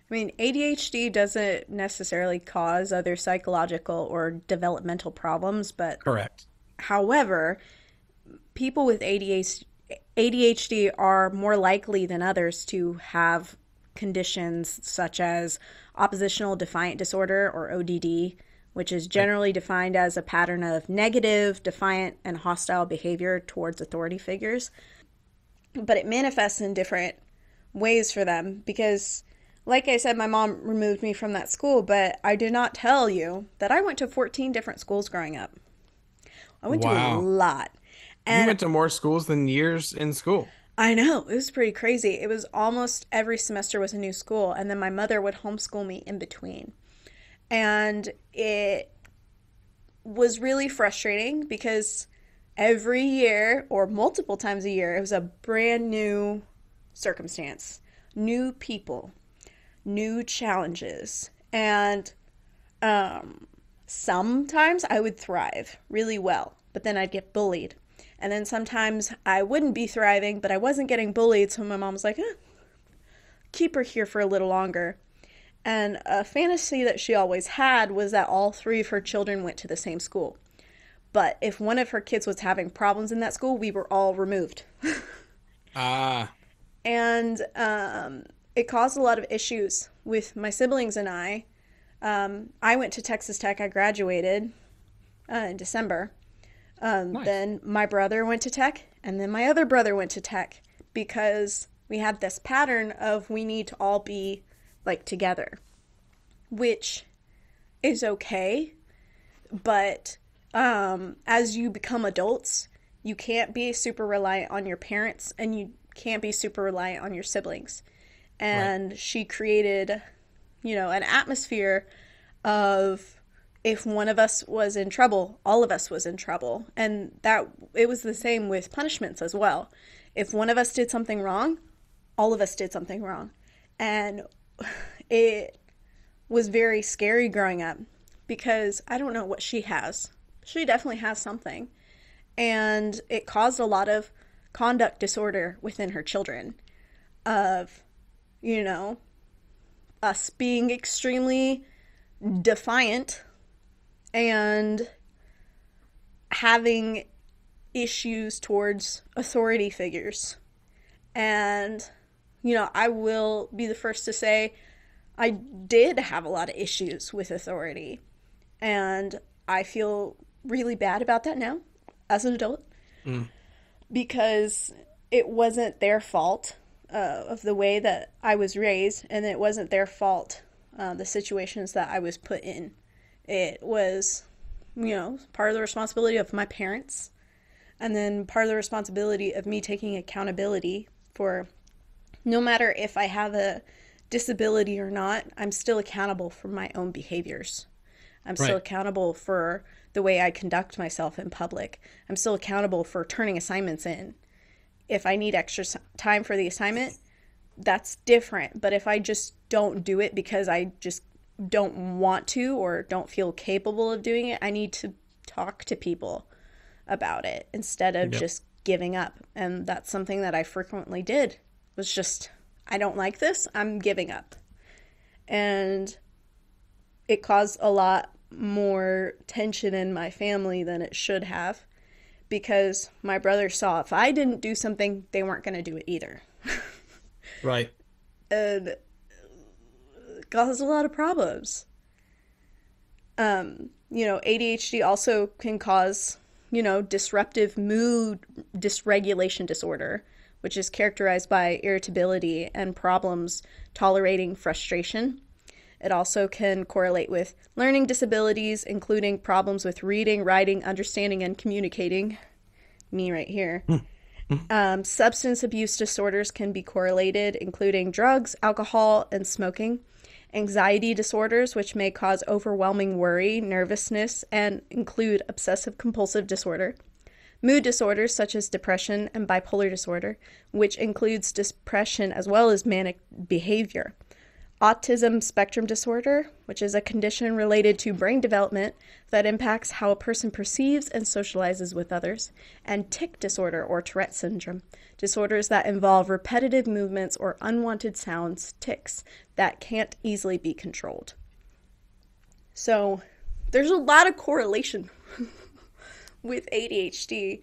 I mean, ADHD doesn't necessarily cause other psychological or developmental problems, but Correct. However, people with ADHD are more likely than others to have conditions such as oppositional defiant disorder, or ODD, which is generally defined as a pattern of negative, defiant, and hostile behavior towards authority figures. But it manifests in different ways for them because, like I said, my mom removed me from that school, but I did not tell you that I went to 14 different schools growing up. I went to a lot. And you went to more schools than years in school. I know. It was pretty crazy. It was almost every semester was a new school, and then my mother would homeschool me in between. And it was really frustrating because every year, or multiple times a year, it was a brand new circumstance, new people, new challenges. And Sometimes I would thrive really well, but then I'd get bullied. And then sometimes I wouldn't be thriving, but I wasn't getting bullied, so my mom was like, keep her here for a little longer. And a fantasy that she always had was that all three of her children went to the same school. But if one of her kids was having problems in that school, we were all removed. Ah, And it caused a lot of issues with my siblings and I. I went to Texas Tech. I graduated in December. nice. Then my brother went to Tech, and then my other brother went to Tech because we had this pattern of we need to all be like together, which is okay. But as you become adults, you can't be super reliant on your parents, and you can't be super reliant on your siblings. And Right. she created, an atmosphere of if one of us was in trouble, all of us was in trouble. And that it was the same with punishments as well. If one of us did something wrong, all of us did something wrong. And it was very scary growing up because I don't know what she has. She definitely has something. And it caused a lot of conduct disorder within her children of, you know, us being extremely defiant and having issues towards authority figures. And, I will be the first to say I did have a lot of issues with authority. And I feel really bad about that now as an adult Mm, because it wasn't their fault of the way that I was raised, and it wasn't their fault the situations that I was put in. It was, part of the responsibility of my parents, and then part of the responsibility of me taking accountability for no matter if I have a disability or not, I'm still accountable for my own behaviors. I'm still right. accountable for the way I conduct myself in public. I'm still accountable for turning assignments in. If I need extra time for the assignment, that's different. But if I just don't do it because I just don't want to or don't feel capable of doing it, I need to talk to people about it instead of Yep. just giving up. And that's something that I frequently did was just, I don't like this, I'm giving up. And it caused a lot more tension in my family than it should have because my brother saw if I didn't do something, they weren't going to do it either. Right. And it caused a lot of problems. ADHD also can cause, disruptive mood dysregulation disorder, which is characterized by irritability and problems tolerating frustration. It also can correlate with learning disabilities, including problems with reading, writing, understanding, and communicating. Me right here. Substance abuse disorders can be correlated, including drugs, alcohol, and smoking. Anxiety disorders, which may cause overwhelming worry, nervousness, and include obsessive compulsive disorder. Mood disorders, such as depression and bipolar disorder, which includes depression as well as manic behavior. Autism spectrum disorder, which is a condition related to brain development that impacts how a person perceives and socializes with others, and tic disorder or Tourette syndrome, disorders that involve repetitive movements or unwanted sounds, tics, that can't easily be controlled. So there's a lot of correlation with ADHD,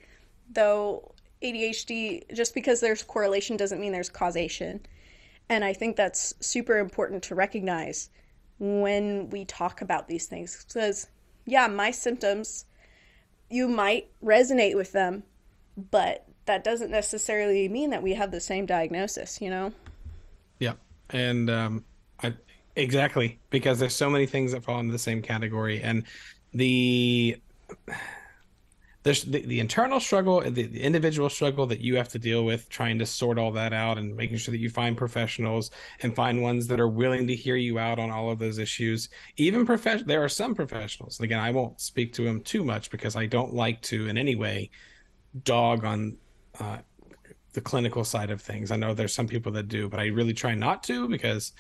though ADHD, just because there's correlation doesn't mean there's causation. And I think that's super important to recognize when we talk about these things. Because, yeah, my symptoms, you might resonate with them, but that doesn't necessarily mean that we have the same diagnosis. Yeah. And I, exactly, because there's so many things that fall into the same category. And the there's the internal struggle, the individual struggle that you have to deal with trying to sort all that out and making sure that you find professionals and find ones that are willing to hear you out on all of those issues. Even there are some professionals, and again, I won't speak to them too much because I don't like to in any way dog on uh, the clinical side of things. I know there's some people that do, but I really try not to because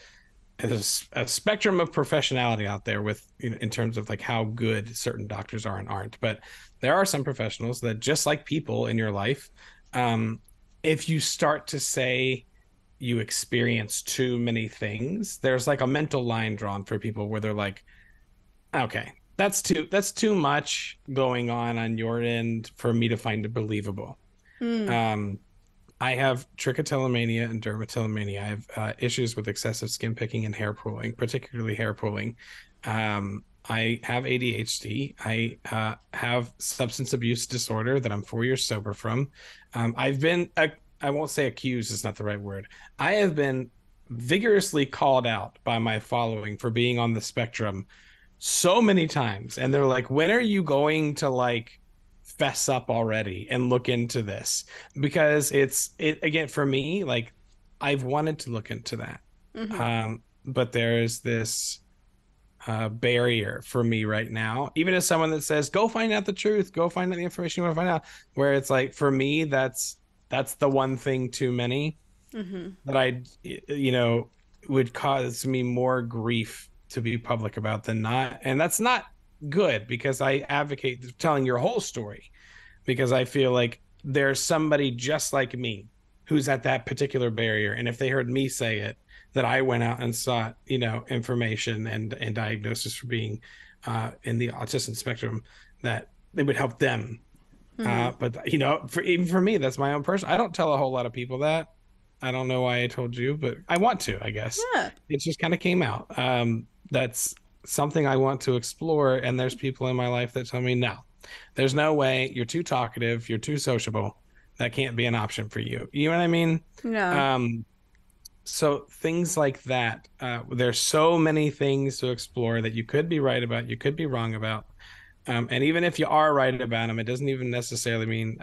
there's a spectrum of professionality out there with in terms of like how good certain doctors are and aren't. But there are some professionals that, just like people in your life, um, if you start to say you experience too many things, there's like a mental line drawn for people where they're like, okay, that's too much going on your end for me to find it believable. Mm. I have trichotillomania and dermatillomania. I have issues with excessive skin picking and hair pulling, particularly hair pulling. I have ADHD. I have substance abuse disorder that I'm 4 years sober from. I've been, I won't say accused is not the right word. I have been vigorously called out by my following for being on the spectrum so many times. And they're like, when are you going to like fess up already and look into this? Because it again, for me, like I've wanted to look into that. But there's this barrier for me right now, even as someone that says go find out the truth, go find out the information you want to find out, where it's like for me that's the one thing too many that I would cause me more grief to be public about than not. And that's not good, because I advocate telling your whole story, because I feel like there's somebody just like me who's at that particular barrier, and if they heard me say it, that I went out and sought information and diagnosis for being in the autism spectrum, that it would help them. But even for me, that's my own person. I don't tell a whole lot of people that. I don't know why I told you, but I want to, I guess. Yeah. It just kind of came out. That's something I want to explore, and there's people in my life that tell me, no, there's no way, you're too talkative, you're too sociable, that can't be an option for you. You know what I mean? Yeah. So things like that, there's so many things to explore that you could be right about, you could be wrong about. And even if you are right about them, it doesn't even necessarily mean,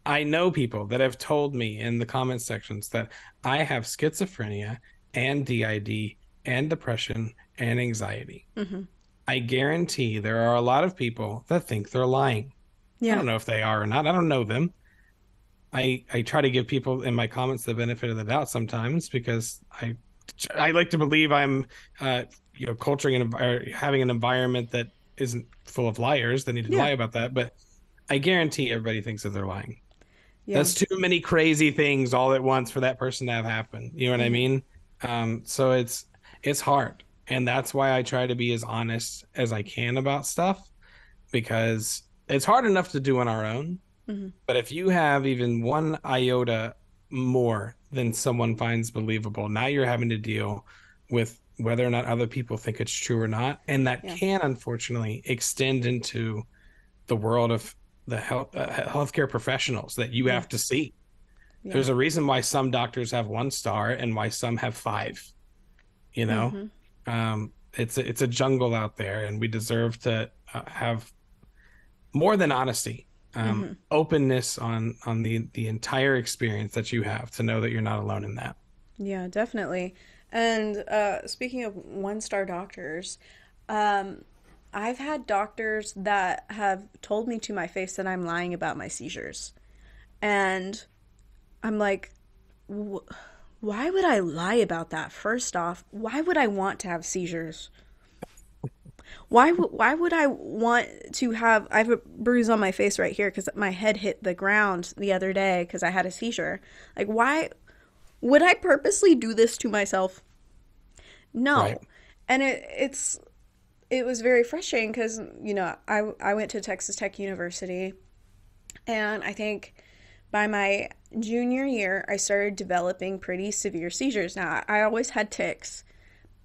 I know people that have told me in the comment sections that I have schizophrenia and DID and depression and anxiety. I guarantee there are a lot of people that think they're lying. Yeah. I don't know if they are or not. I don't know them. I try to give people in my comments the benefit of the doubt sometimes, because I like to believe I'm culturing or having an environment that isn't full of liars that need to lie about that. But I guarantee everybody thinks that they're lying. Yeah. That's too many crazy things all at once for that person to have happen. You know what I mean? So it's hard. And that's why I try to be as honest as I can about stuff, because it's hard enough to do on our own. But if you have even one iota more than someone finds believable, now you're having to deal with whether or not other people think it's true or not. And that can, unfortunately, extend into the world of the healthcare professionals that you have to see. There's a reason why some doctors have 1 star and why some have 5. It's a jungle out there, and we deserve to have more than honesty, openness on the entire experience that you have, to know that you're not alone in that. Yeah, definitely. And speaking of 1-star doctors, I've had doctors that have told me to my face that I'm lying about my seizures. And I'm like, why would I lie about that? First off, why would I want to have seizures? Why would I want to have... I have a bruise on my face right here because my head hit the ground the other day because I had a seizure. Like, why would I purposely do this to myself? No. Right. And it was very frustrating because, I went to Texas Tech University, and I think by my junior year, I started developing pretty severe seizures. Now, I always had tics,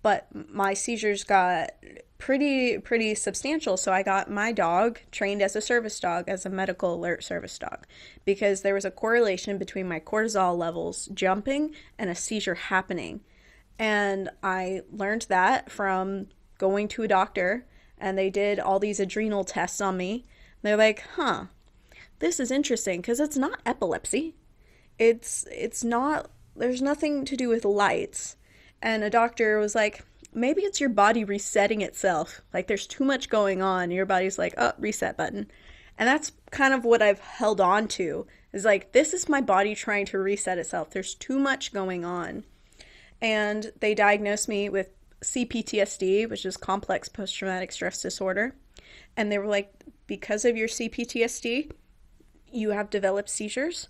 but my seizures got pretty substantial. So I got my dog trained as a service dog, as a medical alert service dog, because there was a correlation between my cortisol levels jumping and a seizure happening. And I learned that from going to a doctor, and they did all these adrenal tests on me. They're like, this is interesting, because it's not epilepsy. It's not, there's nothing to do with lights. And a doctor was like, maybe it's your body resetting itself. Like, there's too much going on. Your body's like, oh, reset button. And that's kind of what I've held on to, is like, this is my body trying to reset itself. There's too much going on. and they diagnosed me with CPTSD, which is complex post-traumatic stress disorder. And they were like, because of your CPTSD, you have developed seizures.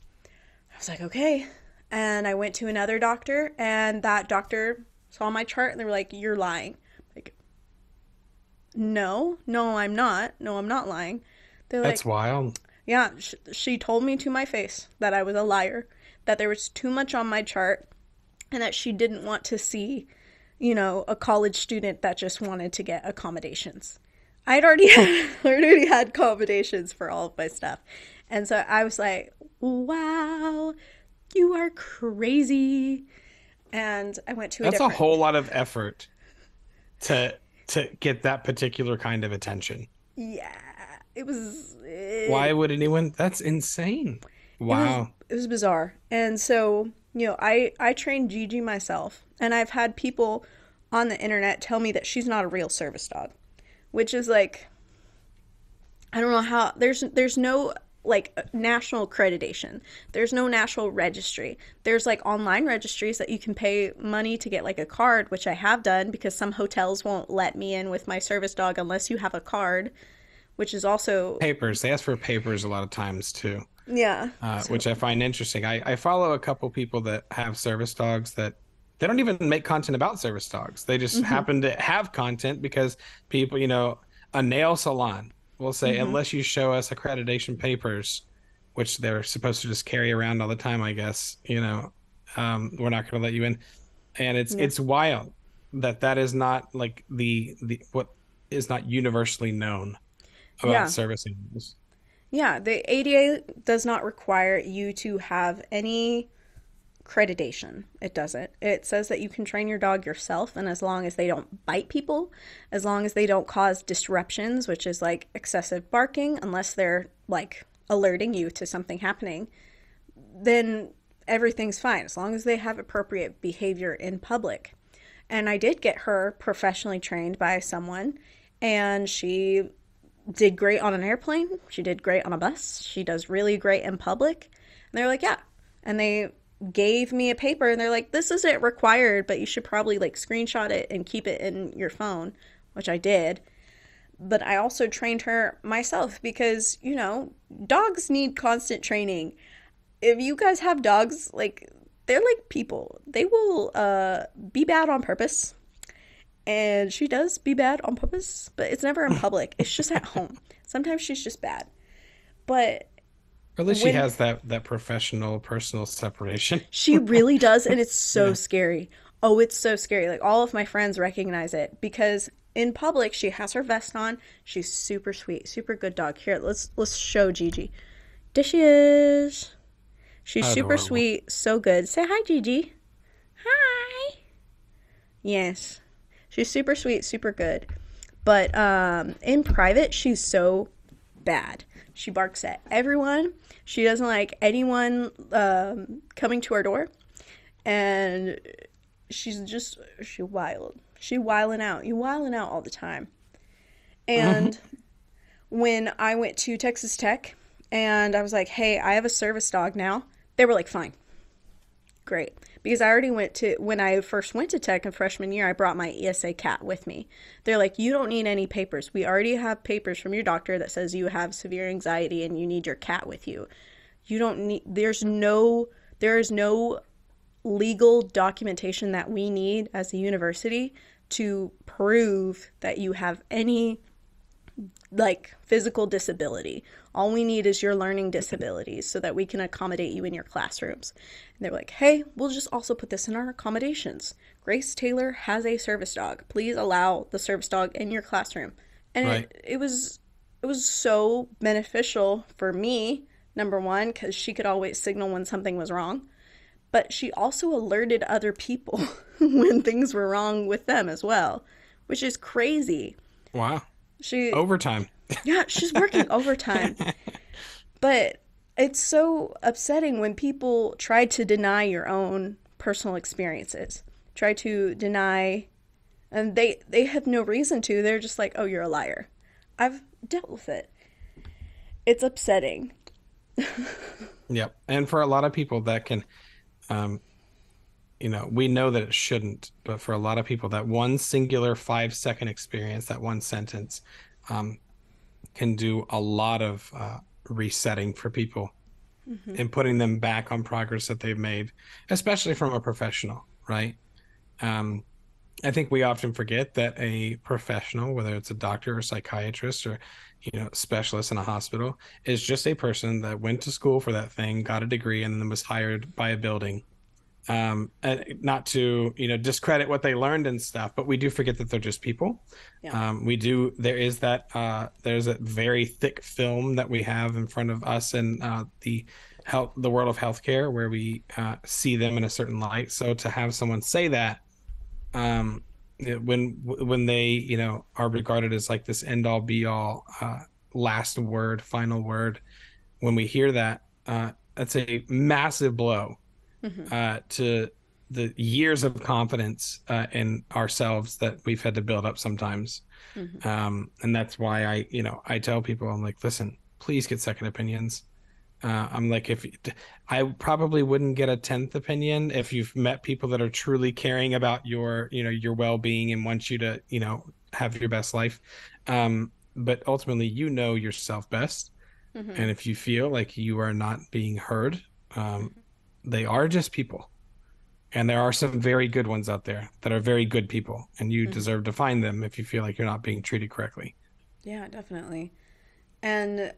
I was like, okay. And I went to another doctor, and that doctor saw my chart, and they were like, you're lying. Like, no, I'm not. No, I'm not lying. They're like, That's wild. yeah, she told me to my face that I was a liar, that there was too much on my chart, and that she didn't want to see, a college student that just wanted to get accommodations. I'd already had accommodations for all of my stuff. And so I was like, wow, you are crazy. And I went to That's a whole lot of effort to get that particular kind of attention. Yeah, it was. Why would anyone? That's insane. Wow. It was bizarre. And so, I trained Gigi myself, and I've had people on the internet tell me that she's not a real service dog, which is like, I don't know how, there's no like national accreditation. There's no national registry. There's like online registries that you can pay money to get like a card, which I have done because some hotels won't let me in with my service dog unless you have a card, which is also Papers. They ask for papers a lot of times too. Yeah. Which I find interesting. I follow a couple people that have service dogs that they don't even make content about service dogs. They just happen to have content because people, a nail salon will say, unless you show us accreditation papers, which they're supposed to just carry around all the time, I guess, we're not going to let you in. And it's wild that is not like the what is not universally known about service animals. Yeah, the ADA does not require you to have any accreditation. It doesn't. It says that you can train your dog yourself, and as long as they don't bite people, as long as they don't cause disruptions, which is like excessive barking, unless they're like alerting you to something happening, then everything's fine, as long as they have appropriate behavior in public. And I did get her professionally trained by someone, and she did great on an airplane. She did great on a bus. She does really great in public. And they're like, yeah. And they gave me a paper, and they're like, this isn't required, but you should probably like screenshot it and keep it in your phone, which I did. But I also trained her myself because, dogs need constant training. If you guys have dogs, like, they're like people. They will be bad on purpose. And she does be bad on purpose, but it's never in public. It's just at home. Sometimes she's just bad. But at least she has that professional, personal separation. She really does, and it's so scary. Oh, it's so scary. Like, all of my friends recognize it because in public, she has her vest on. She's super sweet, super good dog. Here, let's show Gigi. There she is. She's super sweet, so good. Say hi, Gigi. Hi. Yes. She's super sweet, super good. But in private, she's so bad. She barks at everyone. She doesn't like anyone coming to her door. And she's wild. She wilding out. You wilding out all the time. And when I went to Texas Tech and I was like, hey, I have a service dog now, they were like, fine. Great. Because I already when I first went to Tech in freshman year, I brought my ESA cat with me. They're like, you don't need any papers. We already have papers from your doctor that says you have severe anxiety and you need your cat with you. You don't need, there is no legal documentation that we need as a university to prove that you have any like physical disability. All we need is your learning disabilities so that we can accommodate you in your classrooms. And they were like, hey, we'll just also put this in our accommodations. Grace Taylor has a service dog. Please allow the service dog in your classroom. And it was so beneficial for me, number one, because she could always signal when something was wrong. But she also alerted other people when things were wrong with them as well, which is crazy. Wow. Overtime. Yeah, she's working overtime. But it's so upsetting when people try to deny your own personal experiences. Try to deny, and they have no reason to. They're just like, oh, you're a liar. I've dealt with it. It's upsetting. Yep. And for a lot of people that can we know that it shouldn't, but for a lot of people, that one singular 5-second experience, that one sentence, um, can do a lot of resetting for people and putting them back on progress that they've made, especially from a professional, right? Um, I think we often forget that a professional, whether it's a doctor or psychiatrist or, specialist in a hospital, is just a person that went to school for that thing, got a degree, and then was hired by a building. And not to, discredit what they learned and stuff, but we do forget that they're just people. Yeah. There's a very thick film that we have in front of us and the world of healthcare where we see them in a certain light. So to have someone say that, um, when they, are regarded as like this end all be all, last word, final word, when we hear that, that's a massive blow to the years of confidence in ourselves that we've had to build up sometimes. And that's why I tell people, I'm like, listen, please get second opinions. I'm like, if I probably wouldn't get a 10th opinion if you've met people that are truly caring about your well-being and want you to, have your best life. But ultimately, yourself best. And if you feel like you are not being heard, they are just people. And there are some very good ones out there that are very good people, and you deserve to find them if you feel like you're not being treated correctly. Yeah, definitely. And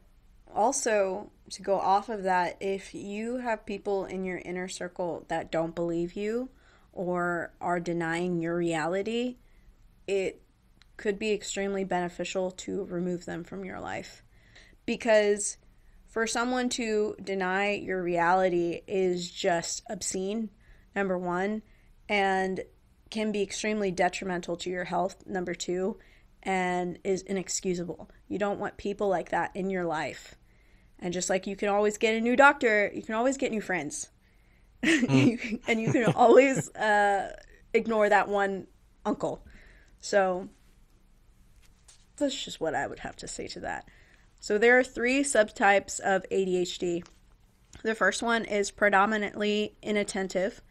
also, to go off of that, if you have people in your inner circle that don't believe you or are denying your reality, it could be extremely beneficial to remove them from your life. Because for someone to deny your reality is just obscene, number one, and can be extremely detrimental to your health, number two, and is inexcusable. You don't want people like that in your life. And just like you can always get a new doctor, you can always get new friends. And you can always ignore that one uncle. So that's just what I would have to say to that. So there are 3 subtypes of ADHD. The first one is predominantly inattentive.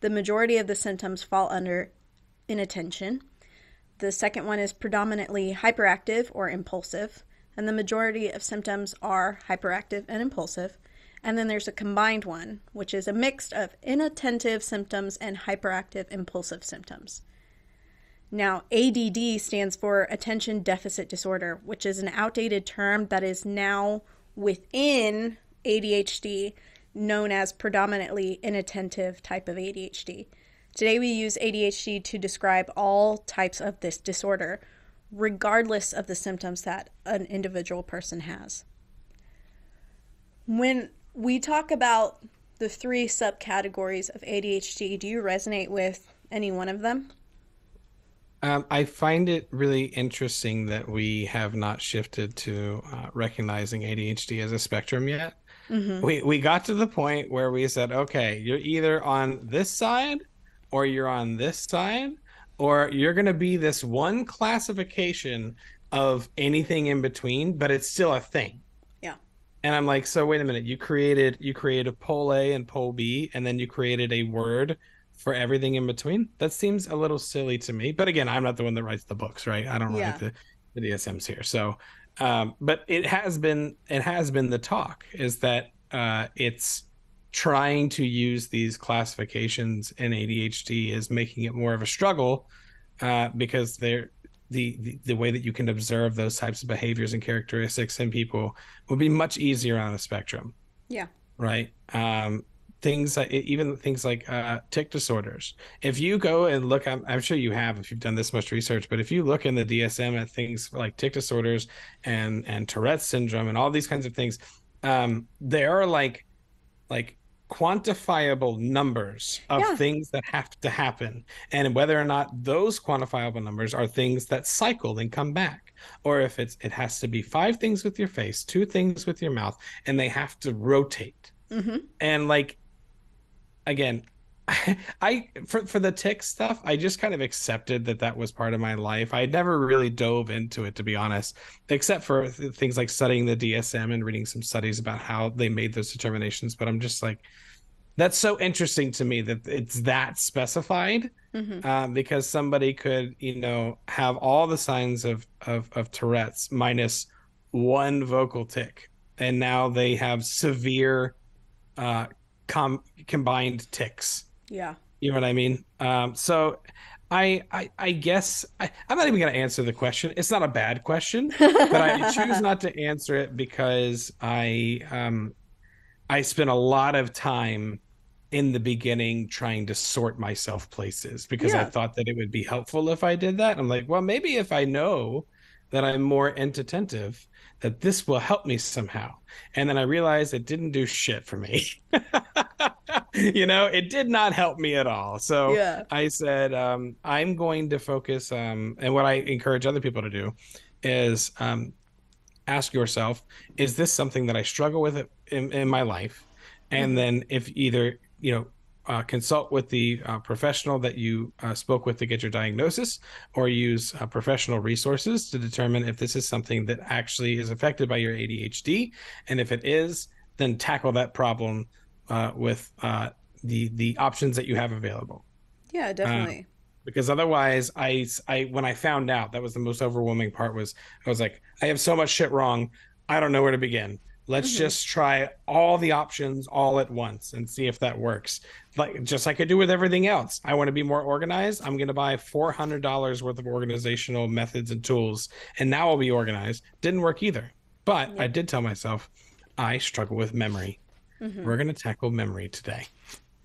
The majority of the symptoms fall under inattention. The second one is predominantly hyperactive or impulsive, and the majority of symptoms are hyperactive and impulsive. And then there's a combined one, which is a mix of inattentive symptoms and hyperactive impulsive symptoms. Now, ADD stands for Attention Deficit Disorder, which is an outdated term that is now within ADHD, known as predominantly inattentive type of ADHD. Today we use ADHD to describe all types of this disorder, regardless of the symptoms that an individual person has. When we talk about the 3 subcategories of ADHD, do you resonate with any one of them? I find it really interesting that we have not shifted to recognizing ADHD as a spectrum yet. We got to the point where we said, okay, you're either on this side or you're on this side, or you're going to be this one classification of anything in between, but it's still a thing. Yeah. And I'm like, so wait a minute, you created pole A and pole B, and then you created a word for everything in between? That seems a little silly to me. But again, I'm not the one that writes the books, right? I don't write the DSMs here. So but it has been the talk is that it's trying to use these classifications in ADHD is making it more of a struggle because they're the way that you can observe those types of behaviors and characteristics in people would be much easier on a spectrum. Yeah. Right. Things like tic disorders. If you go and look, I'm sure you have if you've done this much research, but if you look in the DSM at things like tic disorders and Tourette's syndrome and all these kinds of things, there are like quantifiable numbers of things that have to happen, and whether or not those quantifiable numbers are things that cycle and come back, or if it has to be 5 things with your face, 2 things with your mouth, and they have to rotate. And again, for the tic stuff, I just kind of accepted that was part of my life. I never really dove into it, to be honest, except for things like studying the DSM and reading some studies about how they made those determinations. But I'm just like, That's so interesting to me that it's that specified, because somebody could, have all the signs of Tourette's minus one vocal tick, and now they have severe uh, combined tics. Yeah. You know what I mean? So I guess I'm not even going to answer the question. It's not a bad question, but I choose not to answer it because I spent a lot of time in the beginning trying to sort myself places because I Yeah. thought that it would be helpful if I did that. I'm like, well, maybe if I know that I'm more inattentive, that this will help me somehow. And then I realized it didn't do shit for me. It did not help me at all. So Yeah. I said, I'm going to focus, and what I encourage other people to do is ask yourself, is this something that I struggle with in my life? And then if either, consult with the professional that you spoke with to get your diagnosis, or use professional resources to determine if this is something that actually is affected by your ADHD. And if it is, then tackle that problem with the options that you have available. Yeah, Uh, definitely. because otherwise, I when I found out, that was the most overwhelming part. Was I was like, I have so much shit wrong, I don't know where to begin. Let's Hmm. just try all the options all at once and see if that works. Like, just like I do with everything else, I want to be more organized. I'm going to buy $400 worth of organizational methods and tools, and now I'll be organized. Didn't work either, but I Yep. did tell myself I struggle with memory. Hmm. We're going to tackle memory today.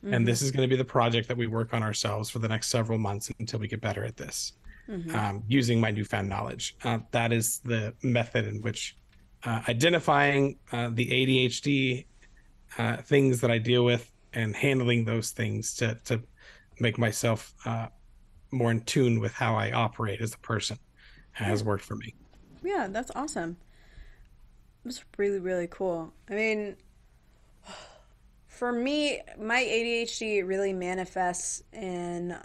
And Hmm. this is going to be the project that we work on ourselves for the next several months until we get better at this, Hmm. using my newfound knowledge. That is the method in which identifying the ADHD things that I deal with and handling those things to make myself more in tune with how I operate as a person Yeah. has worked for me. Yeah, that's awesome. It's really, really cool. I mean, for me, my ADHD really manifests in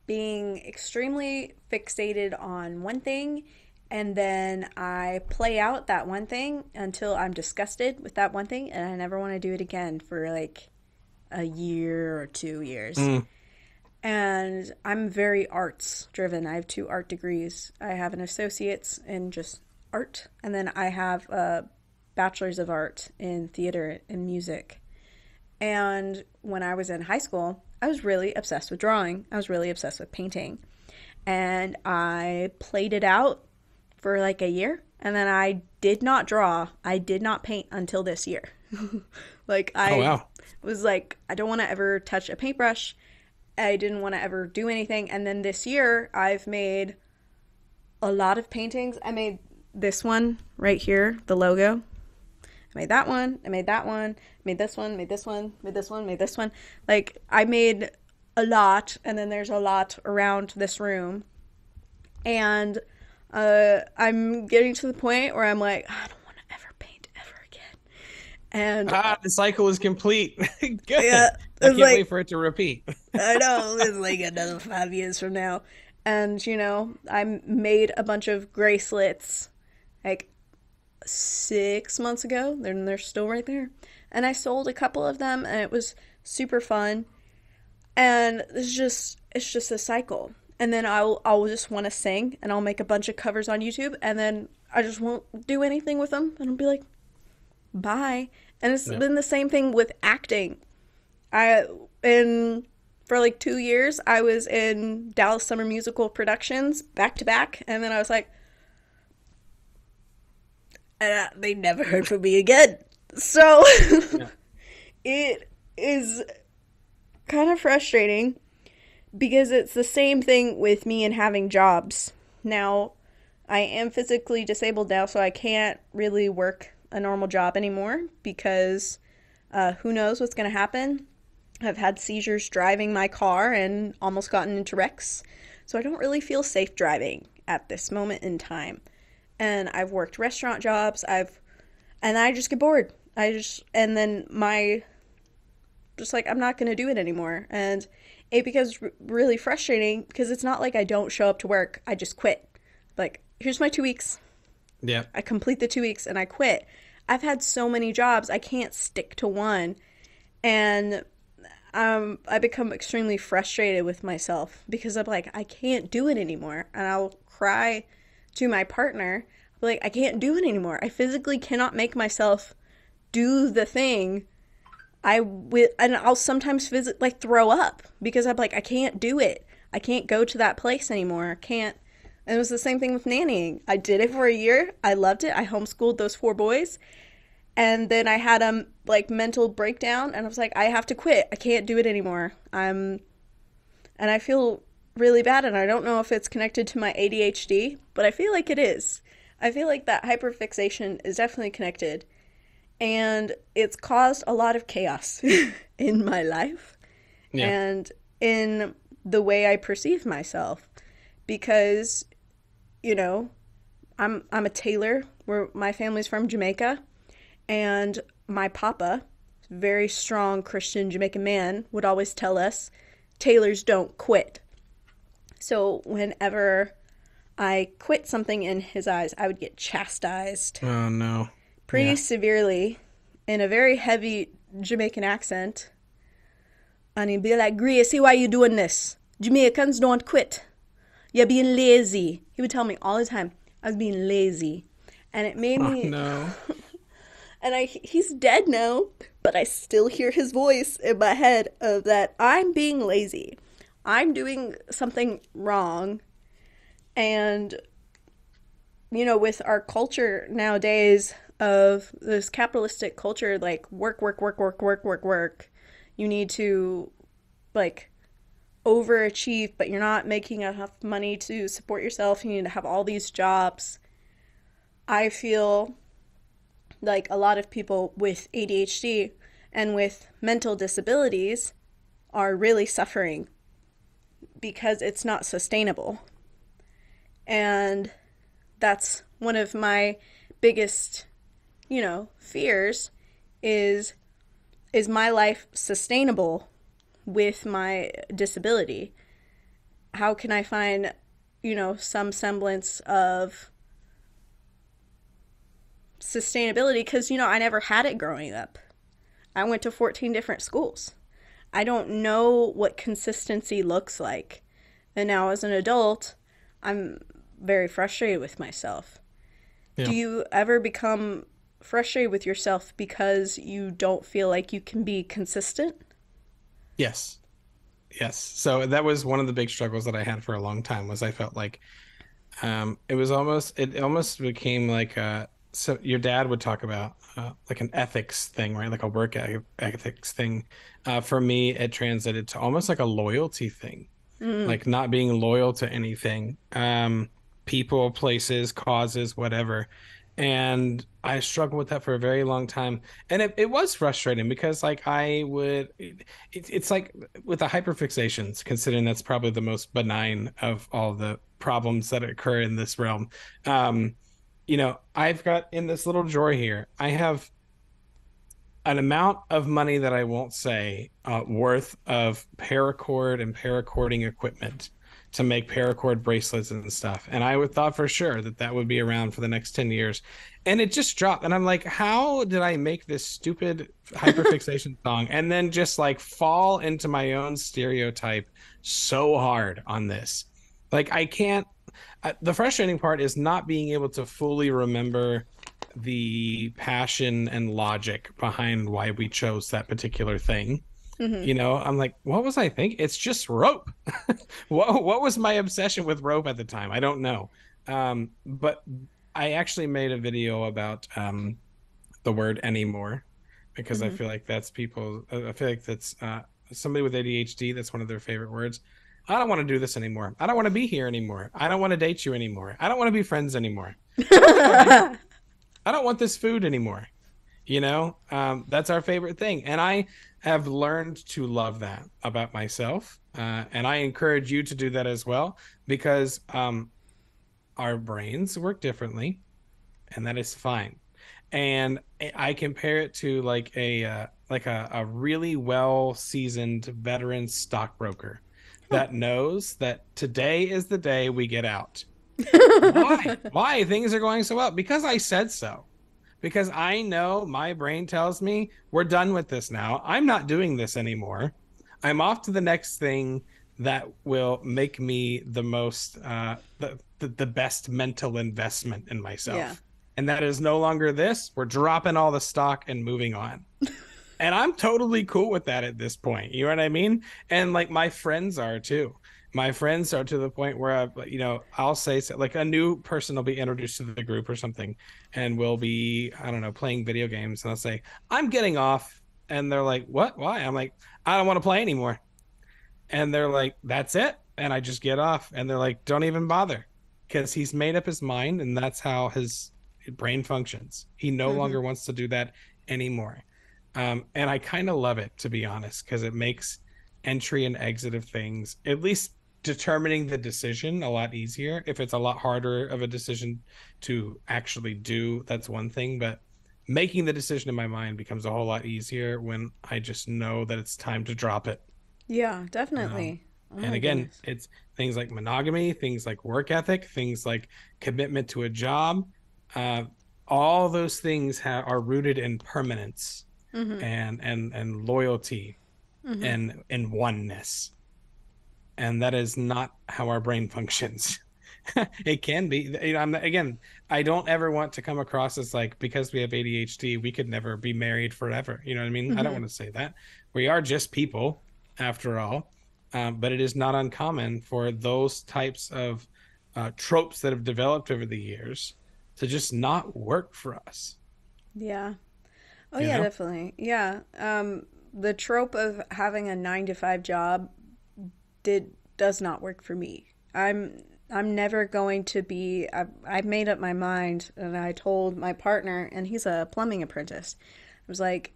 being extremely fixated on one thing, and then I play out that one thing until I'm disgusted with that one thing and I never want to do it again for like a year or 2 years. Mm, And I'm very arts driven. I have 2 art degrees. I have an associate's in just art, and then I have a bachelor's of art in theater and music. And when I was in high school, I was really obsessed with drawing. I was really obsessed with painting. And I played it out for like a year. And then I did not draw, I did not paint until this year. Like, oh I wow. was like, I don't want to ever touch a paintbrush. I didn't want to ever do anything. And then this year, I've made a lot of paintings. I made this one right here, the logo. I made that one. I made that one. Made this one. Made this one. Made this one. Made this one. Like, I made a lot, and then there's a lot around this room. And I'm getting to the point where I'm like, I don't want to ever paint ever again. And The cycle is complete. Good. yeah, I it's can't like, wait for it to repeat. I know, it's like another 5 years from now. And, I made a bunch of bracelets like 6 months ago. They're still right there. And I sold a couple of them, and it was super fun. And it's just a cycle. And then I'll just want to sing, and I'll make a bunch of covers on YouTube, and then I just won't do anything with them, and I'll be like, bye. And it's been the same thing with acting. For like 2 years, I was in Dallas Summer Musical productions back to back, and then I was like, they never heard from me again. So Yeah. it is kind of frustrating because it's the same thing with me and having jobs. Now, I am physically disabled now, so I can't really work a normal job anymore because who knows what's going to happen. I've had seizures driving my car and almost gotten into wrecks. So I don't really feel safe driving at this moment in time. And I've worked restaurant jobs. And I just get bored. And then I'm not going to do it anymore. And it becomes really frustrating because it's not like I don't show up to work. I just quit. Like, here's my 2 weeks. Yeah. I complete the 2 weeks and I quit. I've had so many jobs, I can't stick to one. And I become extremely frustrated with myself because I'm like, I can't do it anymore. And I'll cry to my partner, like, I can't do it anymore. I physically cannot make myself do the thing. And I'll sometimes like throw up because I'm like, I can't do it. I can't go to that place anymore. I can't. And it was the same thing with nannying. I did it for a year. I loved it. I homeschooled those 4 boys. And then I had a like mental breakdown and I was like, I have to quit. I can't do it anymore. And I feel really bad, and I don't know if it's connected to my ADHD, but I feel like it is. I feel like that hyperfixation is definitely connected, and it's caused a lot of chaos in my life and in the way I perceive myself, because you know, I'm a tailor. Where my family's from Jamaica, and my papa, very strong Christian Jamaican man, would always tell us, tailors don't quit. So whenever I quit something in his eyes, I would get chastised Oh no. pretty severely in a very heavy Jamaican accent. And he'd be like, Gracie, why are you doing this? Jamaicans don't quit. You're being lazy. He would tell me all the time I was being lazy. And it made me... Oh no. And he's dead now, but I still hear his voice in my head of that I'm being lazy. I'm doing something wrong. And, you know, with our culture nowadays of this capitalistic culture, like work, work, work, work, work, work, work. You need to, like, overachieve, but you're not making enough money to support yourself. You need to have all these jobs. I feel like a lot of people with ADHD and with mental disabilities are really suffering because it's not sustainable. And that's one of my biggest, you know, fears is my life sustainable with my disability? How can I find, you know, some semblance of sustainability? Because, you know, I never had it growing up. I went to 14 different schools. I don't know what consistency looks like. And now as an adult, I'm very frustrated with myself. Yeah. Do you ever become frustrated with yourself because you don't feel like you can be consistent? Yes. So that was one of the big struggles that I had for a long time, was I felt like it almost became like so your dad would talk about like an ethics thing, right? Like a work ethics thing. For me, it translated to almost like a loyalty thing, like not being loyal to anything, people, places, causes, whatever. And I struggled with that for a very long time. And it was frustrating because like it's like with the hyperfixations, considering that's probably the most benign of all the problems that occur in this realm. You know, I've got in this little drawer here, I have an amount of money that I won't say worth of paracord and paracording equipment to make paracord bracelets and stuff. And I would thought for sure that that would be around for the next 10 years. And it just dropped. And I'm like, how did I make this stupid hyperfixation song and then just like fall into my own stereotype so hard on this? Like, I can't. The frustrating part is not being able to fully remember the passion and logic behind why we chose that particular thing. You know, I'm like, what was I thinking? It's just rope. What was my obsession with rope at the time? I don't know. But I actually made a video about the word anymore, because I feel like that's I feel like that's somebody with ADHD, that's one of their favorite words. I don't want to do this anymore. I don't want to be here anymore. I don't want to date you anymore. I don't want to be friends anymore. I don't want this food anymore. You know, that's our favorite thing. And I have learned to love that about myself. And I encourage you to do that as well, because our brains work differently, and that is fine. And I compare it to like a really well-seasoned veteran stockbroker that knows that today is the day we get out. Why? Things are going so well? Because I said so. because I know my brain tells me we're done with this now. I'm not doing this anymore. I'm off to the next thing that will make me the most the best mental investment in Yeah. myself. And that is no longer this. We're dropping all the stock and moving on. And I'm totally cool with that at this point. You know what I mean? And like my friends are too. My friends are to the point where I'll say like a new person will be introduced to the group or something, and we'll be, I don't know, playing video games, and I'll say, I'm getting off. And they're like, what? Why? I'm like, I don't want to play anymore. And they're like, that's it. And I just get off. And they're like, don't even bother. Because he's made up his mind, and that's how his brain functions. He no longer wants to do that anymore. And I kind of love it, to be honest, because it makes entry and exit of things, at least determining the decision, a lot easier. If it's a lot harder of a decision to actually do, that's one thing. But making the decision in my mind becomes a whole lot easier when I just know that it's time to drop it. Yeah, definitely. Oh And my again, goodness. it's things like monogamy, things like work ethic, things like commitment to a job. Uh, all those things are rooted in permanence Mm-hmm. and loyalty Mm-hmm. and oneness. And that is not how our brain functions. It can be. Again, I don't ever want to come across as like, because we have ADHD, we could never be married forever. You know what I mean? I don't Mm-hmm. want to say that. We are just people, after all. But it is not uncommon for those types of tropes that have developed over the years to just not work for us. Yeah. Oh You yeah, know? definitely. Yeah. The trope of having a 9 to 5 job does not work for me. I'm never going to be. I've made up my mind, and I told my partner, and he's a plumbing apprentice. I was like,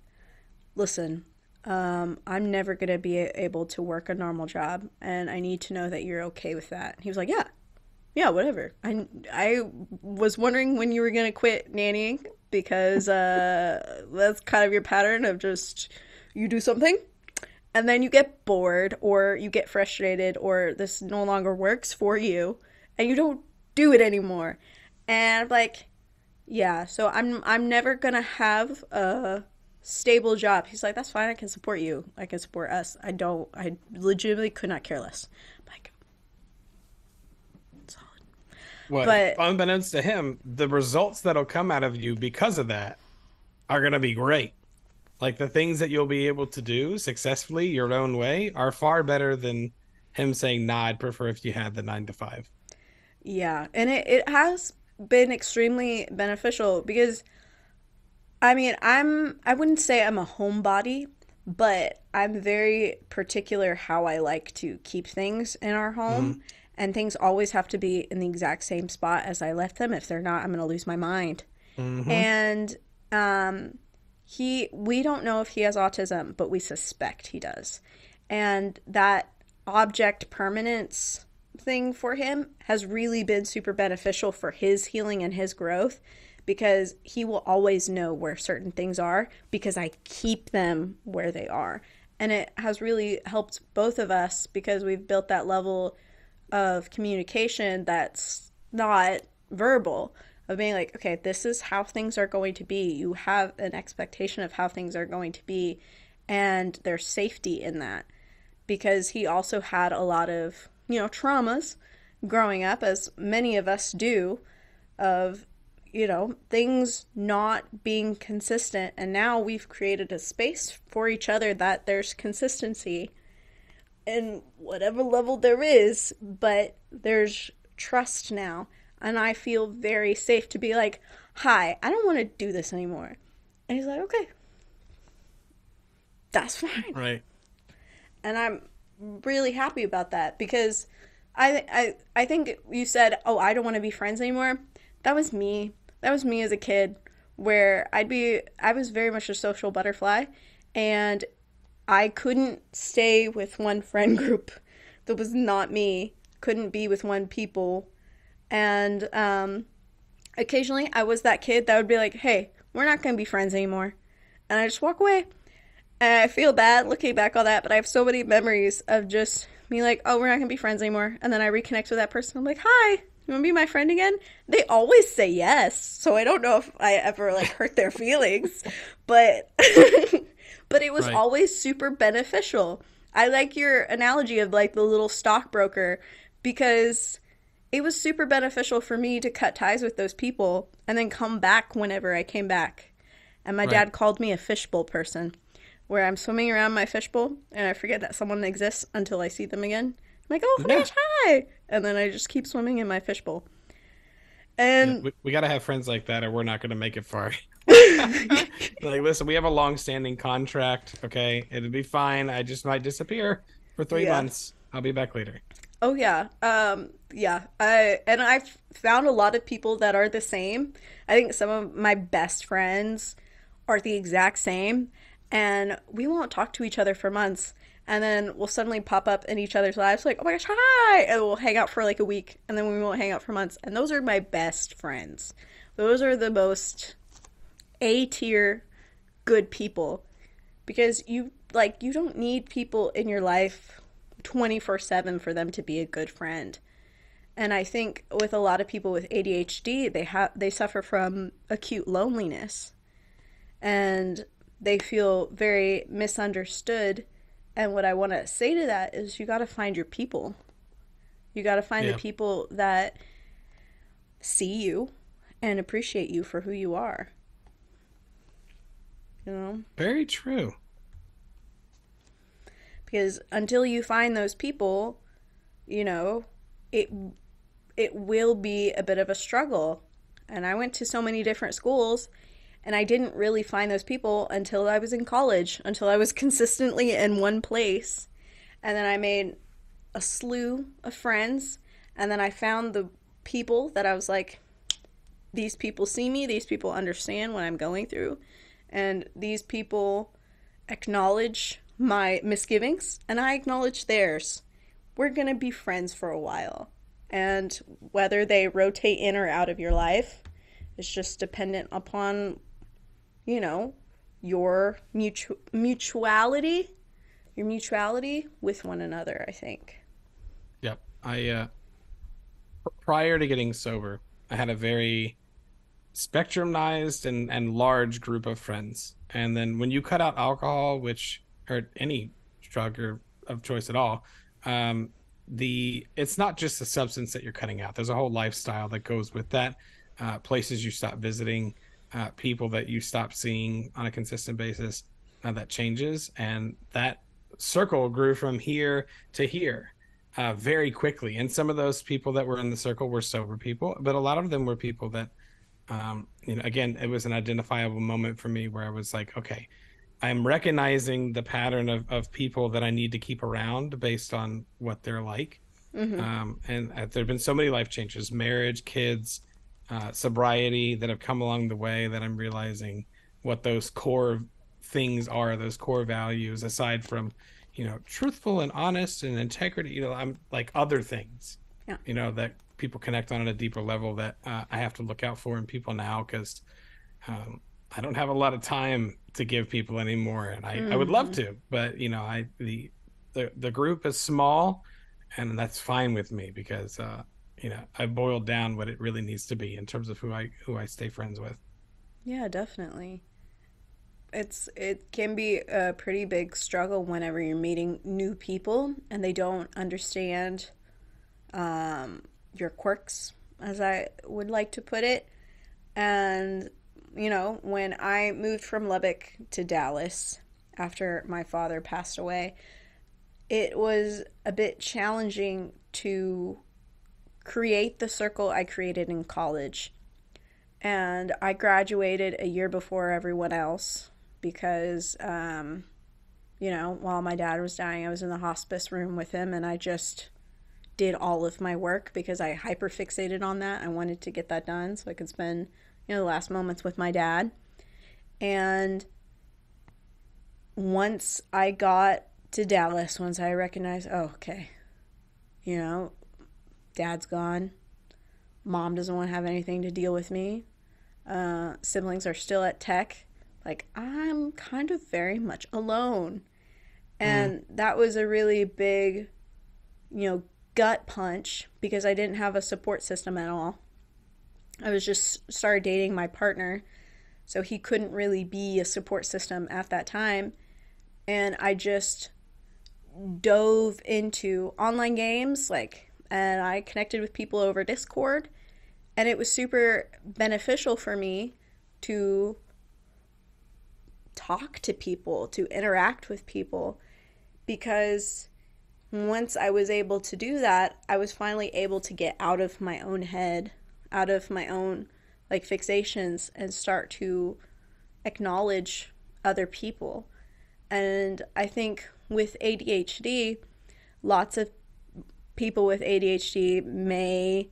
listen, I'm never going to be able to work a normal job, and I need to know that you're okay with that. He was like, yeah, yeah, whatever. I was wondering when you were going to quit nannying because that's kind of your pattern of just you do something and then you get bored or you get frustrated or this no longer works for you and you don't do it anymore. And I'm like, yeah, so I'm never going to have a stable job. He's like, that's fine. I can support you. I can support us. I legitimately could not care less. I'm like, solid. What, But unbeknownst to him, the results that'll come out of you because of that are going to be great. Like the things that you'll be able to do successfully your own way are far better than him saying, nah, I'd prefer if you had the 9 to 5. yeah, and it has been extremely beneficial because I mean, I wouldn't say I'm a homebody, but I'm very particular how I like to keep things in our home. Hmm. And things always have to be in the exact same spot as I left them. If they're not, I'm going to lose my mind. Hmm. And um, we don't know if he has autism, but we suspect he does. And that object permanence thing for him has really been super beneficial for his healing and his growth because he will always know where certain things are because I keep them where they are. And it has really helped both of us because we've built that level of communication that's not verbal, of being like, okay, this is how things are going to be. You have an expectation of how things are going to be, and there's safety in that because he also had a lot of, traumas growing up, as many of us do, of, things not being consistent. And now we've created a space for each other that there's consistency in whatever level there is, but there's trust now. And I feel very safe to be like, hi, I don't want to do this anymore. And he's like, okay, that's fine. Right. And I'm really happy about that because I think you said, oh, I don't want to be friends anymore. That was me. That was me as a kid where I was very much a social butterfly and I couldn't stay with one friend group that was not me, couldn't be with one people. And occasionally I was that kid that would be like, hey, we're not going to be friends anymore. And I just walk away. And I feel bad looking back on that, but I have so many memories of just being like, oh, we're not going to be friends anymore. And then I reconnect with that person. I'm like, hi, You want to be my friend again? They always say yes. So I don't know if I ever like hurt their feelings, but but it was Right. always super beneficial. I like your analogy of like the little stockbroker because it was super beneficial for me to cut ties with those people and then come back whenever I came back. And my Right. dad called me a fishbowl person, where I'm swimming around my fishbowl and I forget that someone exists until I see them again. I'm like, oh my Yeah. gosh, hi! And then I just keep swimming in my fishbowl. Yeah. And We got to have friends like that or we're not going to make it far. Like, listen, we have a long-standing contract. Okay. It'll be fine. I just might disappear for three yeah. months. I'll be back later. Oh yeah. Yeah. I've found a lot of people that are the same. I think some of my best friends are the exact same, and we won't talk to each other for months. And then we'll suddenly pop up in each other's lives like, oh my gosh, hi! And we'll hang out for like a week, and then we won't hang out for months. And those are my best friends. Those are the most A tier good people. Because you don't need people in your life 24/7 for them to be a good friend. And I think with a lot of people with ADHD, they suffer from acute loneliness and they feel very misunderstood. And what I want to say to that is you got to find your people. You got to find the Yeah. people that see you and appreciate you for who you are, you know? Very true. Because until you find those people, you know, it it will be a bit of a struggle. And I went to so many different schools and I didn't really find those people until I was in college, until I was consistently in one place. And then I made a slew of friends and then I found the people that I was like, these people see me, these people understand what I'm going through, and these people acknowledge my misgivings and I acknowledge theirs. We're going to be friends for a while. And whether they rotate in or out of your life is just dependent upon, you know, your mutuality with one another, I think. Yep. Prior to getting sober, I had a very spectrumized and large group of friends. And then when you cut out alcohol, which or any drug or of choice at all, um, it's not just the substance that you're cutting out. There's a whole lifestyle that goes with that. Places you stop visiting, people that you stop seeing on a consistent basis, that changes, and that circle grew from here to here very quickly. And some of those people that were in the circle were sober people, but a lot of them were people that again, it was an identifiable moment for me where I was like, okay, I'm recognizing the pattern of people that I need to keep around based on what they're like. Mm-hmm. And there have been so many life changes, marriage, kids, sobriety that have come along the way that I'm realizing what those core things are, those core values, aside from, truthful and honest and integrity, I'm like other things, Yeah. that people connect on at a deeper level that I have to look out for in people now because I don't have a lot of time to give people anymore, and I would love Mm-hmm. to, but the group is small, and that's fine with me because I boiled down what it really needs to be in terms of who I stay friends with. Yeah, definitely. It can be a pretty big struggle whenever you're meeting new people and they don't understand your quirks, as I would like to put it. And, when I moved from Lubbock to Dallas after my father passed away, it was a bit challenging to create the circle I created in college. And I graduated a year before everyone else because, while my dad was dying, I was in the hospice room with him and I just did all of my work because I hyperfixated on that. I wanted to get that done so I could spend, the last moments with my dad. And once I got to Dallas, once I recognized, oh, okay, dad's gone. Mom doesn't want to have anything to deal with me. Siblings are still at tech. Like, I'm kind of very much alone. Mm. And that was a really big, gut punch because I didn't have a support system at all. I was just started dating my partner, so he couldn't really be a support system at that time. And I just dove into online games, and I connected with people over Discord, and it was super beneficial for me to talk to people, to interact with people, because once I was able to do that, I was finally able to get out of my own head, out of my own fixations, and start to acknowledge other people. And I think with ADHD, lots of people with ADHD may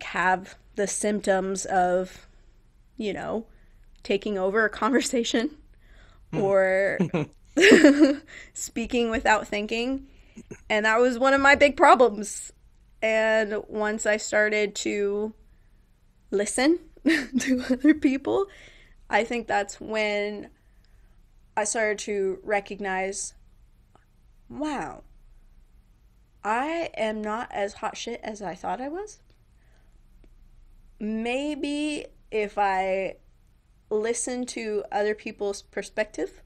have the symptoms of, taking over a conversation or speaking without thinking. And that was one of my big problems. And once I started to listen to other people, I think that's when I started to recognize, wow, I am not as hot shit as I thought I was. Maybe if I listen to other people's perspective,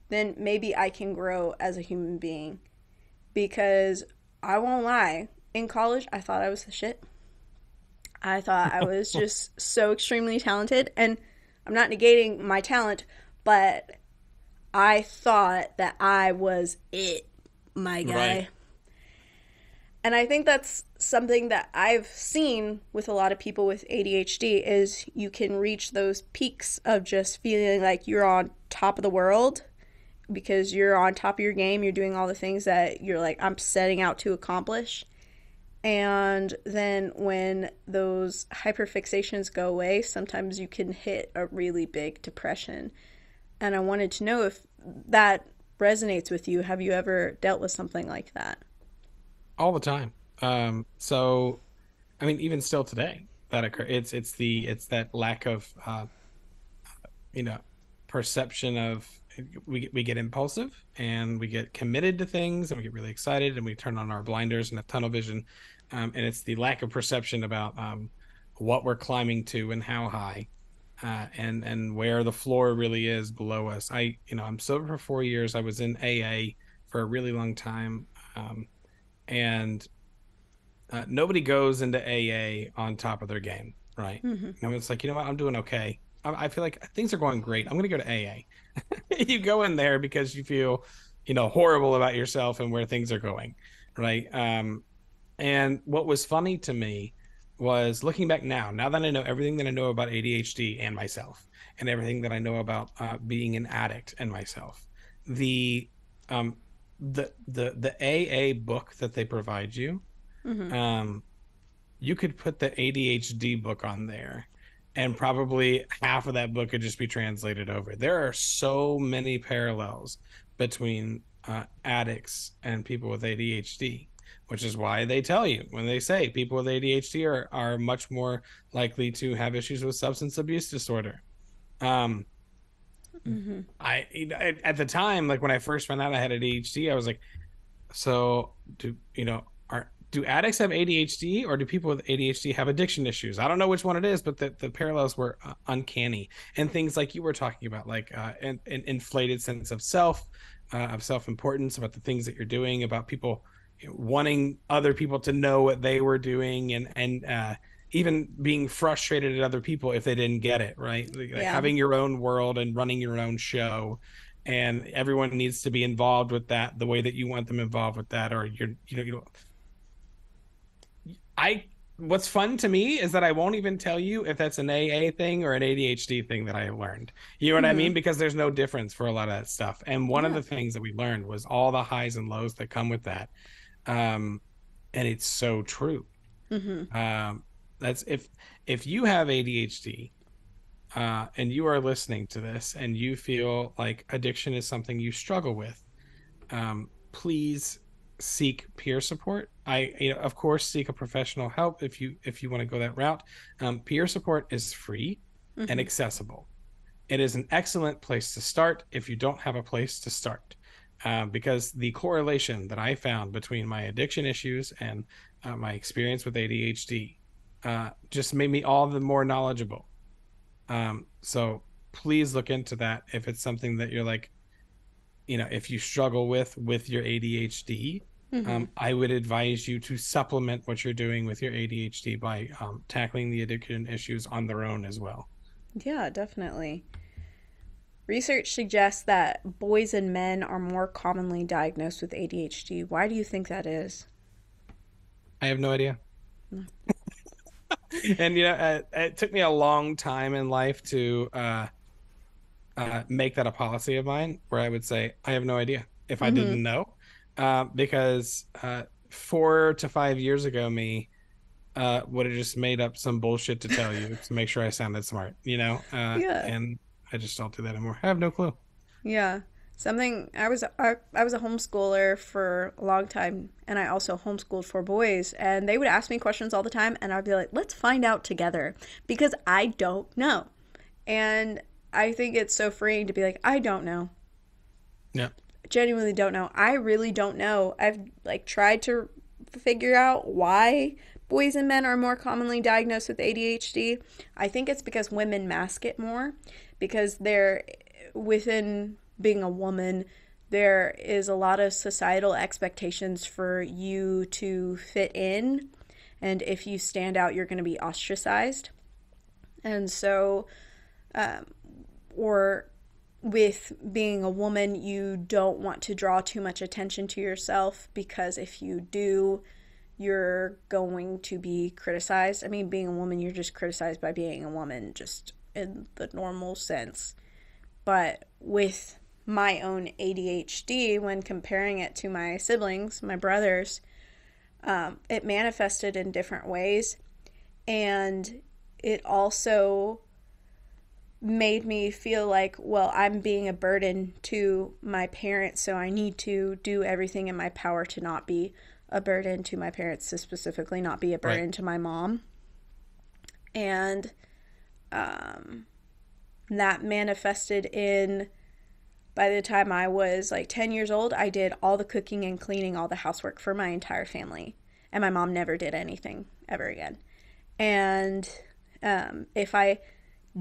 then maybe I can grow as a human being. Because I won't lie, in college, I thought I was the shit. I thought I was just so extremely talented. And I'm not negating my talent, but I thought that I was it, my guy. Right. And I think that's something that I've seen with a lot of people with ADHD is you can reach those peaks of just feeling like you're on top of the world because you're on top of your game. You're doing all the things that you're like, I'm setting out to accomplish. And then when those hyperfixations go away, sometimes you can hit a really big depression. And I wanted to know if that resonates with you. Have you ever dealt with something like that? All the time. So I mean, even still today, that occur. It's that lack of you know perception of we get impulsive and we get committed to things and we get really excited and we turn on our blinders and have tunnel vision, and it's the lack of perception about what we're climbing to and how high, and where the floor really is below us. I'm sober for 4 years. I was in AA for a really long time. And nobody goes into AA on top of their game, right? Mm-hmm. It's like, you know what, I'm doing okay. I feel like things are going great. I'm going to go to AA. You go in there because you feel, horrible about yourself and where things are going, right? And what was funny to me was looking back now that I know everything that I know about ADHD and myself, and everything that I know about being an addict and myself, the um, the AA book that they provide you, Mm-hmm. you could put the ADHD book on there and probably half of that book could just be translated over. There are so many parallels between addicts and people with ADHD, which is why they tell you when they say people with ADHD are much more likely to have issues with substance abuse disorder. Um, Mm-hmm. at the time, like when I first found out I had ADHD, I was like, so do addicts have ADHD or do people with ADHD have addiction issues? I don't know which one it is, but the parallels were uncanny. And things like you were talking about, like an inflated sense of self-importance, about the things that you're doing, about people wanting other people to know what they were doing, and even being frustrated at other people if they didn't get it, right? Like Yeah. having your own world and running your own show, and everyone needs to be involved with that the way that you want them involved with that, or what's fun to me is that I won't even tell you if that's an AA thing or an ADHD thing that I learned. You know what I Mm-hmm. mean? Because there's no difference for a lot of that stuff. And one of Yeah. the things that we learned was all the highs and lows that come with that. And it's so true. Mm-hmm. That's if you have ADHD, and you are listening to this and you feel like addiction is something you struggle with, please seek peer support. Of course, seek a professional help if you want to go that route. Peer support is free and Mm-hmm. accessible. It is an excellent place to start if you don't have a place to start. because the correlation that I found between my addiction issues and my experience with ADHD just made me all the more knowledgeable. So please look into that if it's something that you're like, if you struggle with your ADHD. I would advise you to supplement what you're doing with your ADHD by tackling the addiction issues on their own as well. Yeah, definitely. Research suggests that boys and men are more commonly diagnosed with ADHD. Why do you think that is? I have no idea. And it took me a long time in life to make that a policy of mine, where I would say I have no idea if I didn't know, because 4 to 5 years ago, me would have just made up some bullshit to tell you to make sure I sounded smart, Yeah. and I just don't do that anymore. I have no clue. Yeah. I was a homeschooler for a long time, and I also homeschooled for boys, and they would ask me questions all the time, and I'd be like, let's find out together, because I don't know. And I think it's so freeing to be like, I don't know. Yeah. Genuinely don't know. I really don't know. I've tried to figure out why boys and men are more commonly diagnosed with ADHD. I think it's because women mask it more, because they're within being a woman, there is a lot of societal expectations for you to fit in, and if you stand out, you're going to be ostracized. And so, or with being a woman, you don't want to draw too much attention to yourself, because if you do, you're going to be criticized. I mean, being a woman, you're just criticized by being a woman, just in the normal sense. But with my own ADHD, when comparing it to my siblings, my brothers, it manifested in different ways. And it also made me feel like, well, I'm being a burden to my parents, so I need to do everything in my power to not be a burden to my parents, to specifically not be a burden to my mom. And that manifested in, by the time I was 10 years old, I did all the cooking and cleaning, all the housework for my entire family. And my mom never did anything ever again. And if I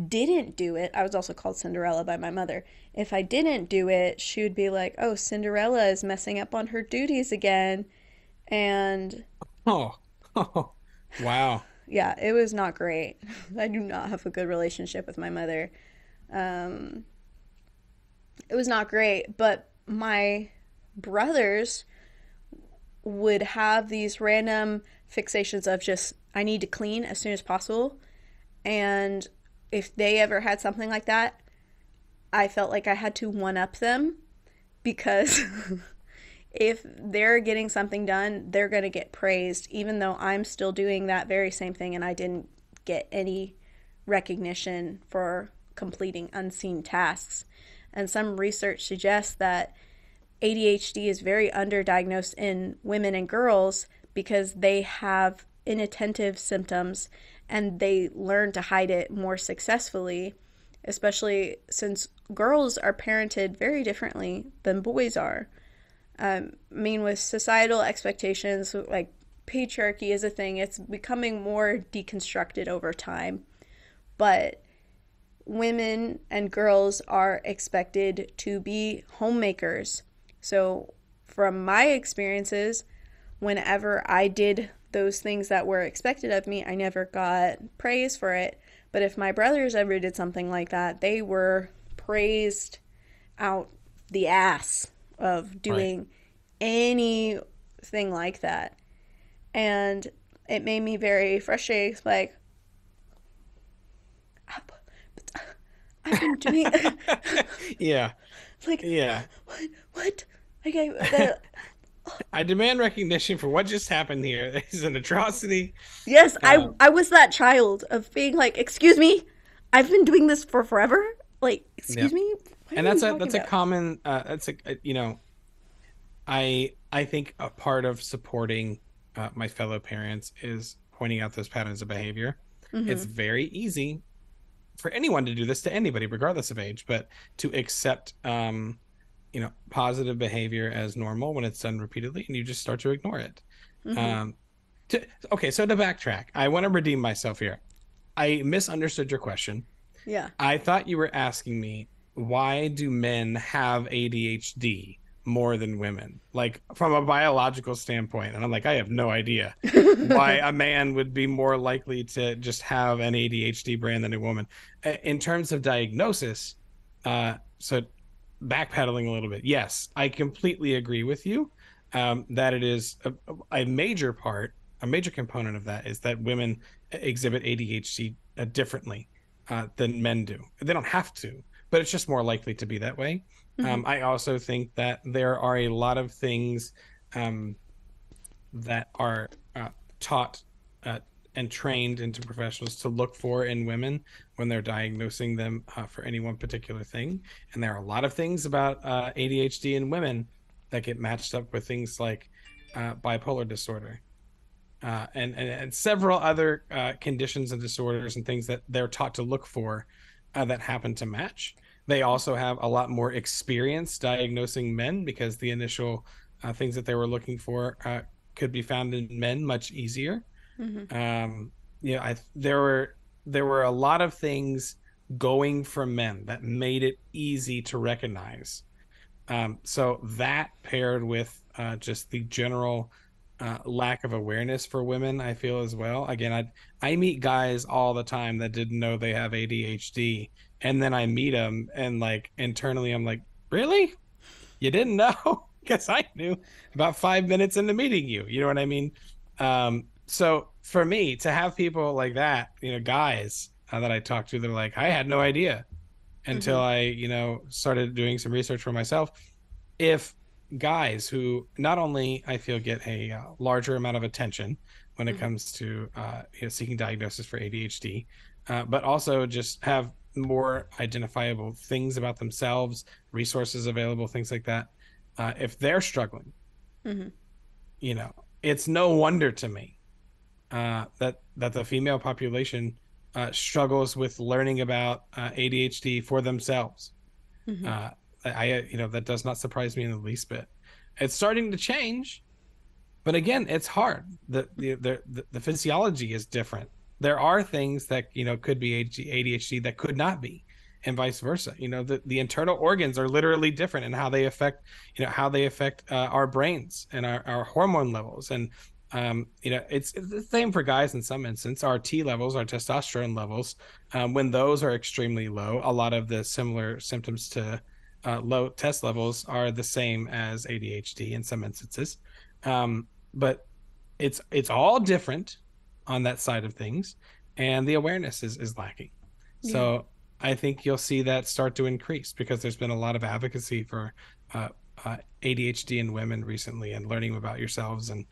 didn't do it, I was also called Cinderella by my mother. If I didn't do it, she would be like, oh, Cinderella is messing up on her duties again. And oh wow. Yeah, it was not great. I do not have a good relationship with my mother. It was not great, but my brothers would have these random fixations of just, I need to clean as soon as possible. And if they ever had something like that, I felt like I had to one-up them, because if they're getting something done, they're going to get praised, even though I'm still doing that very same thing and I didn't get any recognition for completing unseen tasks. And some research suggests that ADHD is very underdiagnosed in women and girls because they have inattentive symptoms and they learn to hide it more successfully, especially since girls are parented very differently than boys are. I mean, with societal expectations, like patriarchy is a thing, it's becoming more deconstructed over time. But women and girls are expected to be homemakers. So from my experiences, whenever I did those things that were expected of me, I never got praise for it. But if my brothers ever did something like that, they were praised out the ass of doing anything like that. And it made me very frustrated, like, I've been doing yeah. Like, yeah. What? Okay, I demand recognition for what just happened here. This is an atrocity. Yes, I was that child of being like, excuse me, I've been doing this for forever. Like, excuse me. And that's a common I think a part of supporting my fellow parents is pointing out those patterns of behavior. Mm-hmm. It's very easy for anyone to do this to anybody, regardless of age, but to accept positive behavior as normal when it's done repeatedly, and you just start to ignore it. Um, okay, so to backtrack, I want to redeem myself here. I misunderstood your question. Yeah. I thought you were asking me, why do men have ADHD more than women? Like from a biological standpoint. And I'm like, I have no idea why a man would be more likely to just have an ADHD brain than a woman. In terms of diagnosis, so backpedaling a little bit, yes, I completely agree with you, that it is a major part, a major component of that is that women exhibit ADHD differently than men do. They don't have to, but it's just more likely to be that way. I also think that there are a lot of things that are taught and trained into professionals to look for in women when they're diagnosing them for any one particular thing. And there are a lot of things about ADHD in women that get matched up with things like bipolar disorder. And several other conditions and disorders and things that they're taught to look for that happen to match. They also have a lot more experience diagnosing men because the initial things that they were looking for could be found in men much easier. There were a lot of things going for men that made it easy to recognize. So that paired with just the general lack of awareness for women, I feel as well. Again, I meet guys all the time that didn't know they have ADHD, and then I meet them, and like internally, I'm like, really? You didn't know? Because I knew about 5 minutes into meeting you. You know what I mean? So for me to have people like that, guys that I talk to, they're like, I had no idea until I, started doing some research for myself. If guys who not only I feel get a larger amount of attention when it comes to seeking diagnosis for ADHD, but also just have more identifiable things about themselves, resources available, things like that. If they're struggling, it's no wonder to me that the female population struggles with learning about ADHD for themselves. That does not surprise me in the least bit. It's starting to change, but again, it's hard. The physiology is different. There are things that could be ADHD that could not be, and vice versa. The internal organs are literally different in how they affect our brains and our hormone levels. And it's the same for guys in some instance. Our T levels, our testosterone levels, when those are extremely low, a lot of the similar symptoms to low test levels are the same as ADHD in some instances. But it's all different on that side of things, and the awareness is lacking. So I think you'll see that start to increase because there's been a lot of advocacy for ADHD in women recently, and learning about yourselves and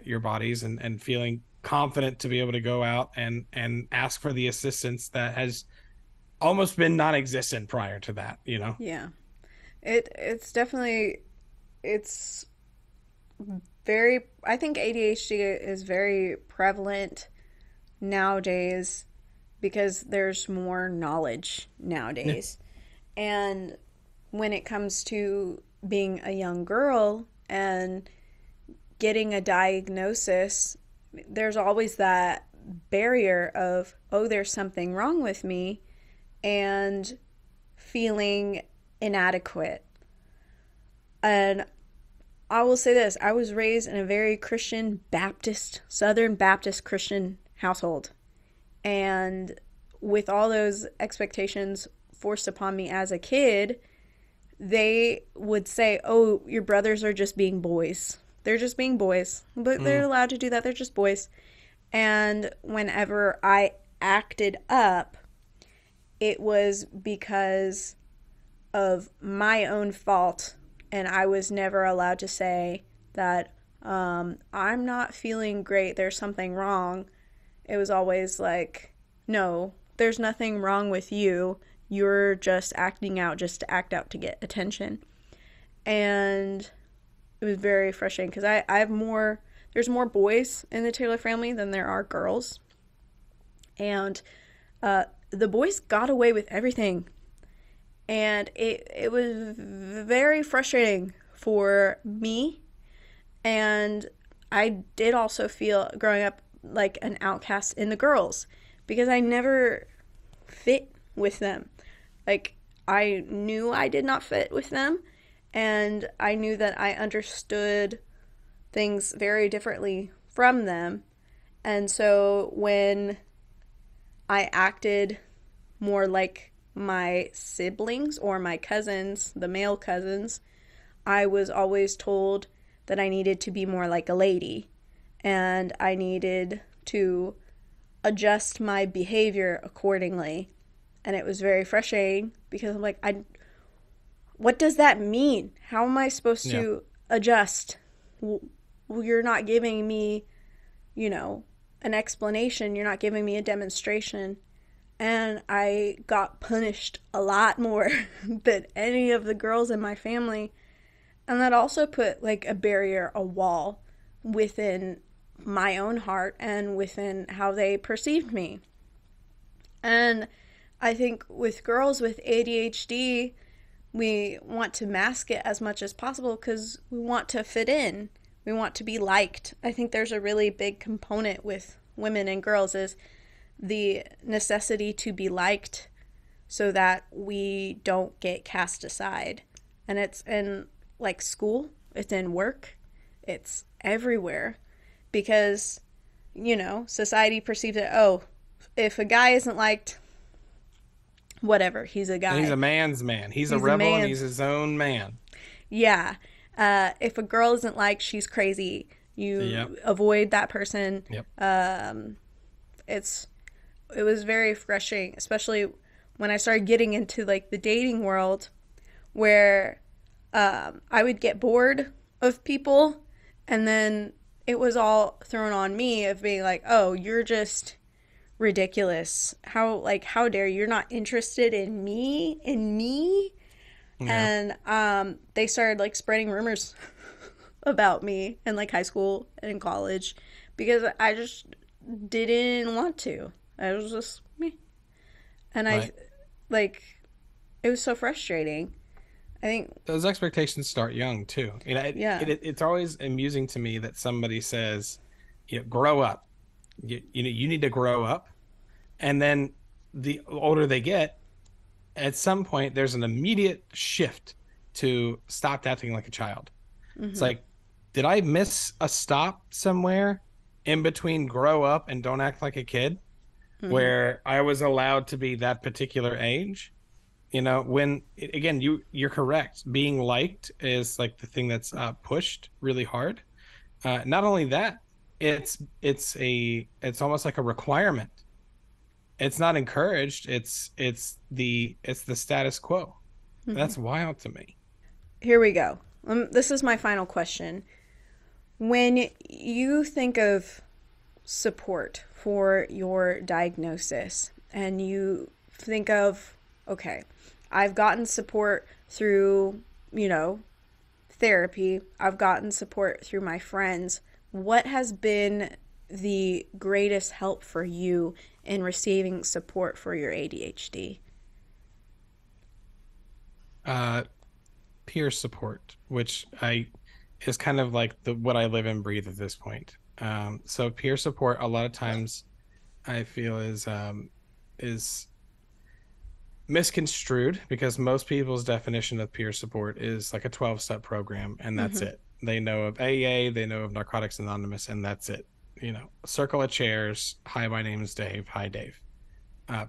your bodies, and feeling confident to be able to go out and ask for the assistance that has almost been non-existent prior to that. Yeah. It's definitely, it's very, I think ADHD is very prevalent nowadays because there's more knowledge nowadays. And when it comes to being a young girl and getting a diagnosis, there's always that barrier of, oh, there's something wrong with me, and feeling inadequate. And I will say this, I was raised in a very Christian Baptist, Southern Baptist Christian household. And with all those expectations forced upon me as a kid, they would say, oh, your brothers are just being boys. They're just being boys. But they're allowed to do that. They're just boys. And whenever I acted up, it was because of my own fault. And I was never allowed to say that I'm not feeling great, there's something wrong. It was always like, no, there's nothing wrong with you. You're just acting out just to act out to get attention. And it was very frustrating because I have more, there's more boys in the Taylor family than there are girls. And the boys got away with everything. And it was very frustrating for me. And I did also feel growing up like an outcast in the girls because I never fit with them. Like, I knew I did not fit with them, and I knew that I understood things very differently from them. And so when I acted more like my siblings or my cousins, the male cousins, I was always told that I needed to be more like a lady and I needed to adjust my behavior accordingly. And it was very frustrating because I'm like, what does that mean? How am I supposed to adjust? You're not giving me, an explanation. You're not giving me a demonstration. And I got punished a lot more than any of the girls in my family. And that also put like a barrier, a wall within my own heart and within how they perceived me. And I think with girls with ADHD, we want to mask it as much as possible because we want to fit in. We want to be liked. I think there's a really big component with women and girls is the necessity to be liked so that we don't get cast aside. And it's in like school, it's in work, it's everywhere because, society perceives it, oh, if a guy isn't liked, whatever, he's a guy. And he's a man's man. He's a rebel and he's his own man. Yeah. If a girl isn't liked, she's crazy. You avoid that person. Yep. It was very frustrating, especially when I started getting into like the dating world where I would get bored of people and then it was all thrown on me of being like, oh, you're just ridiculous. How dare you? You're not interested in me? Yeah. And they started like spreading rumors about me in like high school and in college because I just didn't want to. I was just me. And right. It was so frustrating. I think those expectations start young too. It's always amusing to me that somebody says, grow up. You need to grow up. And then the older they get, at some point, there's an immediate shift to stop acting like a child. Mm-hmm. It's like, did I miss a stop somewhere in between grow up and don't act like a kid, mm-hmm. where I was allowed to be that particular age? When, again, you're correct. Being liked is like the thing that's pushed really hard. Not only that, it's almost like a requirement. It's not encouraged. It's the status quo. Mm-hmm. That's wild to me. Here we go. This is my final question. When you think of support for your diagnosis and you think of, okay, I've gotten support through, therapy. I've gotten support through my friends. What has been the greatest help for you in receiving support for your ADHD? Peer support, which is kind of like what I live and breathe at this point. So peer support, a lot of times, I feel is misconstrued because most people's definition of peer support is like a 12-step program, and that's mm-hmm. it. They know of AA, they know of Narcotics Anonymous, and that's it. Circle of chairs. Hi, my name is Dave. Hi, Dave.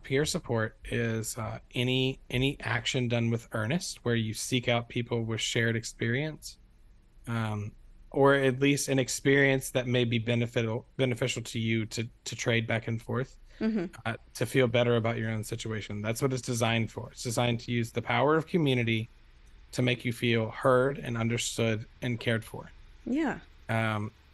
Peer support is any action done with earnest, where you seek out people with shared experience, or at least an experience that may be beneficial to you to trade back and forth, mm-hmm. To feel better about your own situation. That's what it's designed for. It's designed to use the power of community to make you feel heard and understood and cared for. Yeah.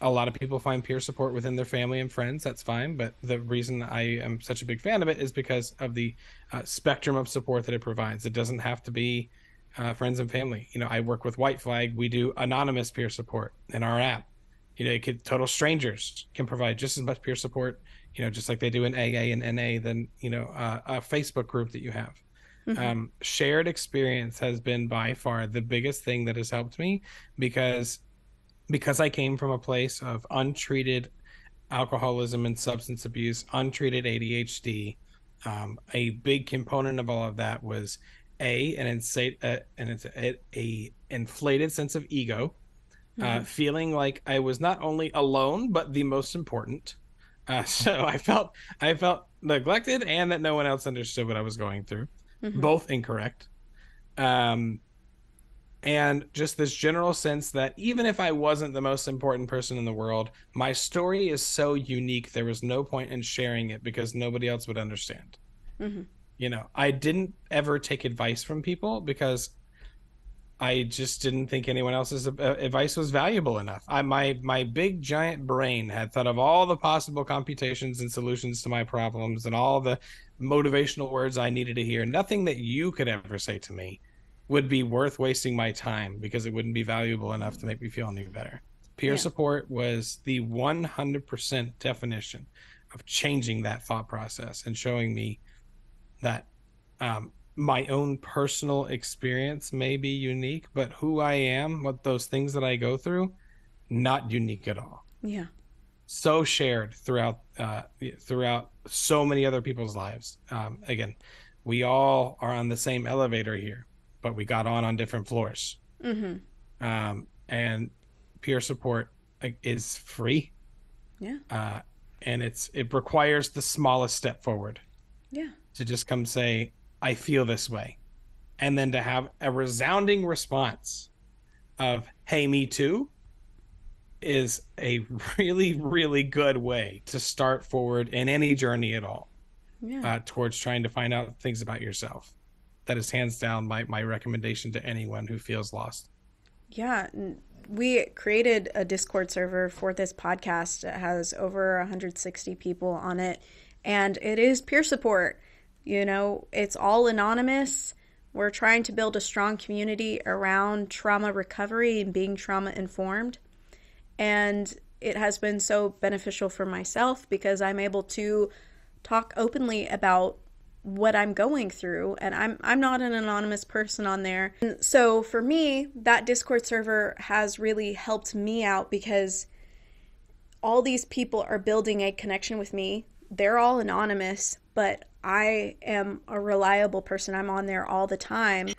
A lot of people find peer support within their family and friends. That's fine. But the reason I am such a big fan of it is because of the spectrum of support that it provides. It doesn't have to be friends and family. I work with White Flag. We do anonymous peer support in our app. Total strangers can provide just as much peer support, just like they do in AA and NA, than, a Facebook group that you have. Shared experience has been by far the biggest thing that has helped me, because I came from a place of untreated alcoholism and substance abuse, untreated ADHD. A big component of all of that was an inflated sense of ego, feeling like I was not only alone but the most important. So I felt neglected, and that no one else understood what I was going through. Both incorrect. And just this general sense that even if I wasn't the most important person in the world, my story is so unique, there was no point in sharing it because nobody else would understand. You know, I didn't ever take advice from people because I just didn't think anyone else's advice was valuable enough. My big giant brain had thought of all the possible computations and solutions to my problems and all the motivational words I needed to hear. Nothing that you could ever say to me would be worth wasting my time, because it wouldn't be valuable enough to make me feel any better. Peer support was the 100% definition of changing that thought process and showing me that my own personal experience may be unique, but who I am, what those things that I go through, not unique at all. Yeah. So shared throughout so many other people's lives. Again, we all are on the same elevator here, but we got on different floors. And peer support is free. Yeah. And it requires the smallest step forward. Yeah. To just come say, I feel this way. And then to have a resounding response of, hey, me too, is a really, really good way to start forward in any journey at all. Towards trying to find out things about yourself. That is hands down my recommendation to anyone who feels lost. Yeah. We created a Discord server for this podcast. It has over 160 people on it, and it is peer support. You know, it's all anonymous. We're trying to build a strong community around trauma recovery and being trauma informed. And it has been so beneficial for myself because I'm able to talk openly about what I'm going through, and I'm not an anonymous person on there. And so for me, that Discord server has really helped me out because all these people are building a connection with me. They're all anonymous, but I am a reliable person. I'm on there all the time.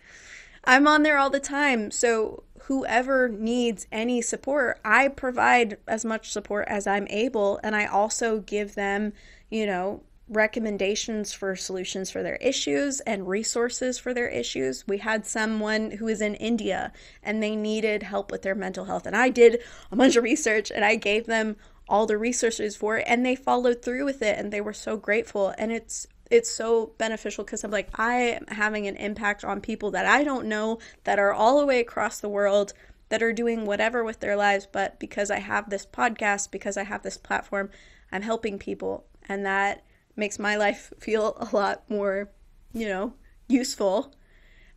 So whoever needs any support, I provide as much support as I'm able. And I also give them, you know, recommendations for solutions for their issues and resources for their issues. We had someone who was in India and they needed help with their mental health. And I did a bunch of research and I gave them all the resources for it, and they followed through with it, and they were so grateful. And it's so beneficial because I'm like, I am having an impact on people that I don't know that are all the way across the world that are doing whatever with their lives. But because I have this podcast, because I have this platform, I'm helping people. And that makes my life feel a lot more, you know, useful.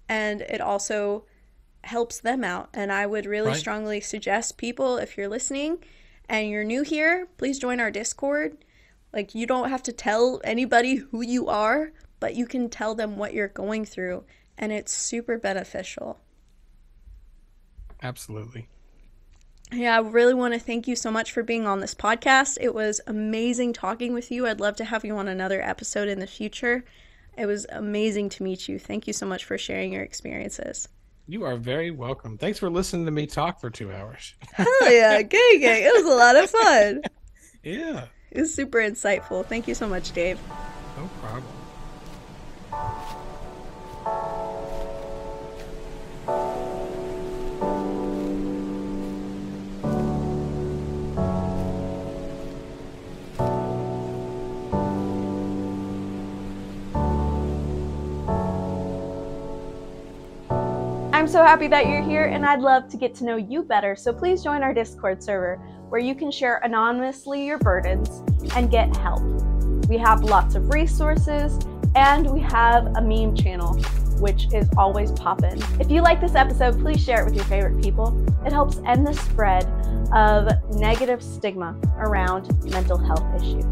And it also helps them out. And I would really strongly suggest people, if you're listening and you're new here, please join our Discord. Like, you don't have to tell anybody who you are, but you can tell them what you're going through, and it's super beneficial. Absolutely. Yeah, I really want to thank you so much for being on this podcast. It was amazing talking with you. I'd love to have you on another episode in the future. It was amazing to meet you. Thank you so much for sharing your experiences. You are very welcome. Thanks for listening to me talk for 2 hours. Hell yeah, gang. It was a lot of fun. Yeah. It was super insightful. Thank you so much, Dave. No problem. I'm so happy that you're here, and I'd love to get to know you better, so please join our Discord server where you can share anonymously your burdens and get help. We have lots of resources, and we have a meme channel, which is always poppin'. If you like this episode, please share it with your favorite people. It helps end the spread of negative stigma around mental health issues.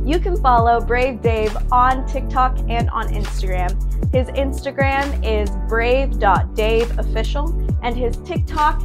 You can follow Brave Dave on TikTok and on Instagram. His Instagram is brave.daveofficial and his TikTok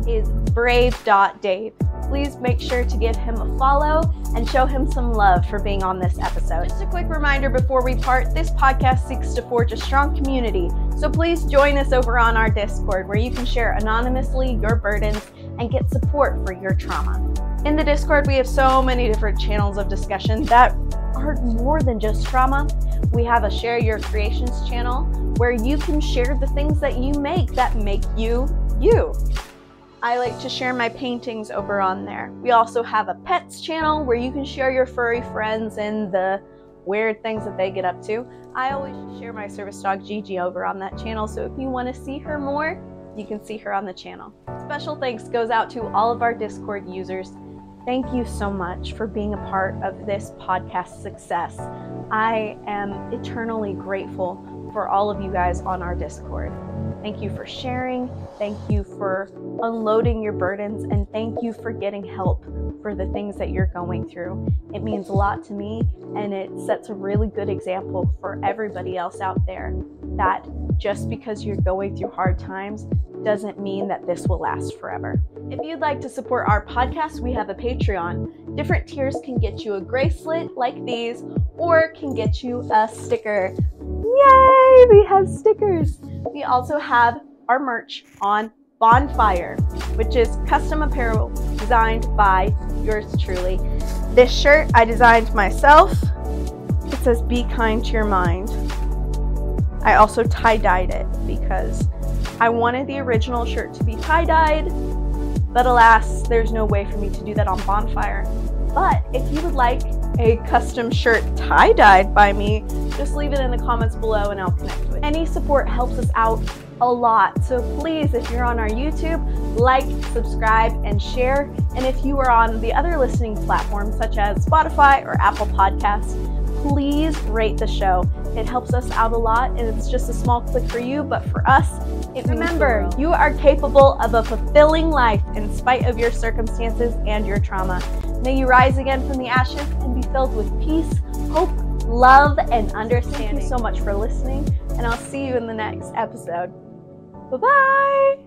is brave.dave. Please make sure to give him a follow and show him some love for being on this episode. Just a quick reminder before we part, this podcast seeks to forge a strong community, so please join us over on our Discord where you can share anonymously your burdens and get support for your trauma. In the Discord, we have so many different channels of discussion that are more than just trauma. We have a Share Your Creations channel where you can share the things that you make you, you. I like to share my paintings over on there. We also have a pets channel where you can share your furry friends and the weird things that they get up to. I always share my service dog Gigi over on that channel, so if you want to see her more, you can see her on the channel. Special thanks goes out to all of our Discord users. Thank you so much for being a part of this podcast success. I am eternally grateful for all of you guys on our Discord. Thank you for sharing, thank you for unloading your burdens, and thank you for getting help for the things that you're going through. It means a lot to me, and it sets a really good example for everybody else out there that just because you're going through hard times doesn't mean that this will last forever. If you'd like to support our podcast, we have a Patreon. Different tiers can get you a bracelet like these, or can get you a sticker. Yay, we have stickers. We also have our merch on Bonfire, which is custom apparel designed by yours truly. This shirt I designed myself. It says, "Be kind to your mind." I also tie-dyed it because I wanted the original shirt to be tie-dyed, but alas, there's no way for me to do that on Bonfire. But if you would like a custom shirt tie-dyed by me, just leave it in the comments below and I'll connect with it. Any support helps us out a lot, so please, if you're on our YouTube, like, subscribe, and share. And if you are on the other listening platforms such as Spotify or Apple Podcasts, please rate the show. It helps us out a lot, and it's just a small click for you, but for us, remember, you are capable of a fulfilling life in spite of your circumstances and your trauma. May you rise again from the ashes and be filled with peace, hope, love, and understanding. Thank you so much for listening, and I'll see you in the next episode. Bye-bye!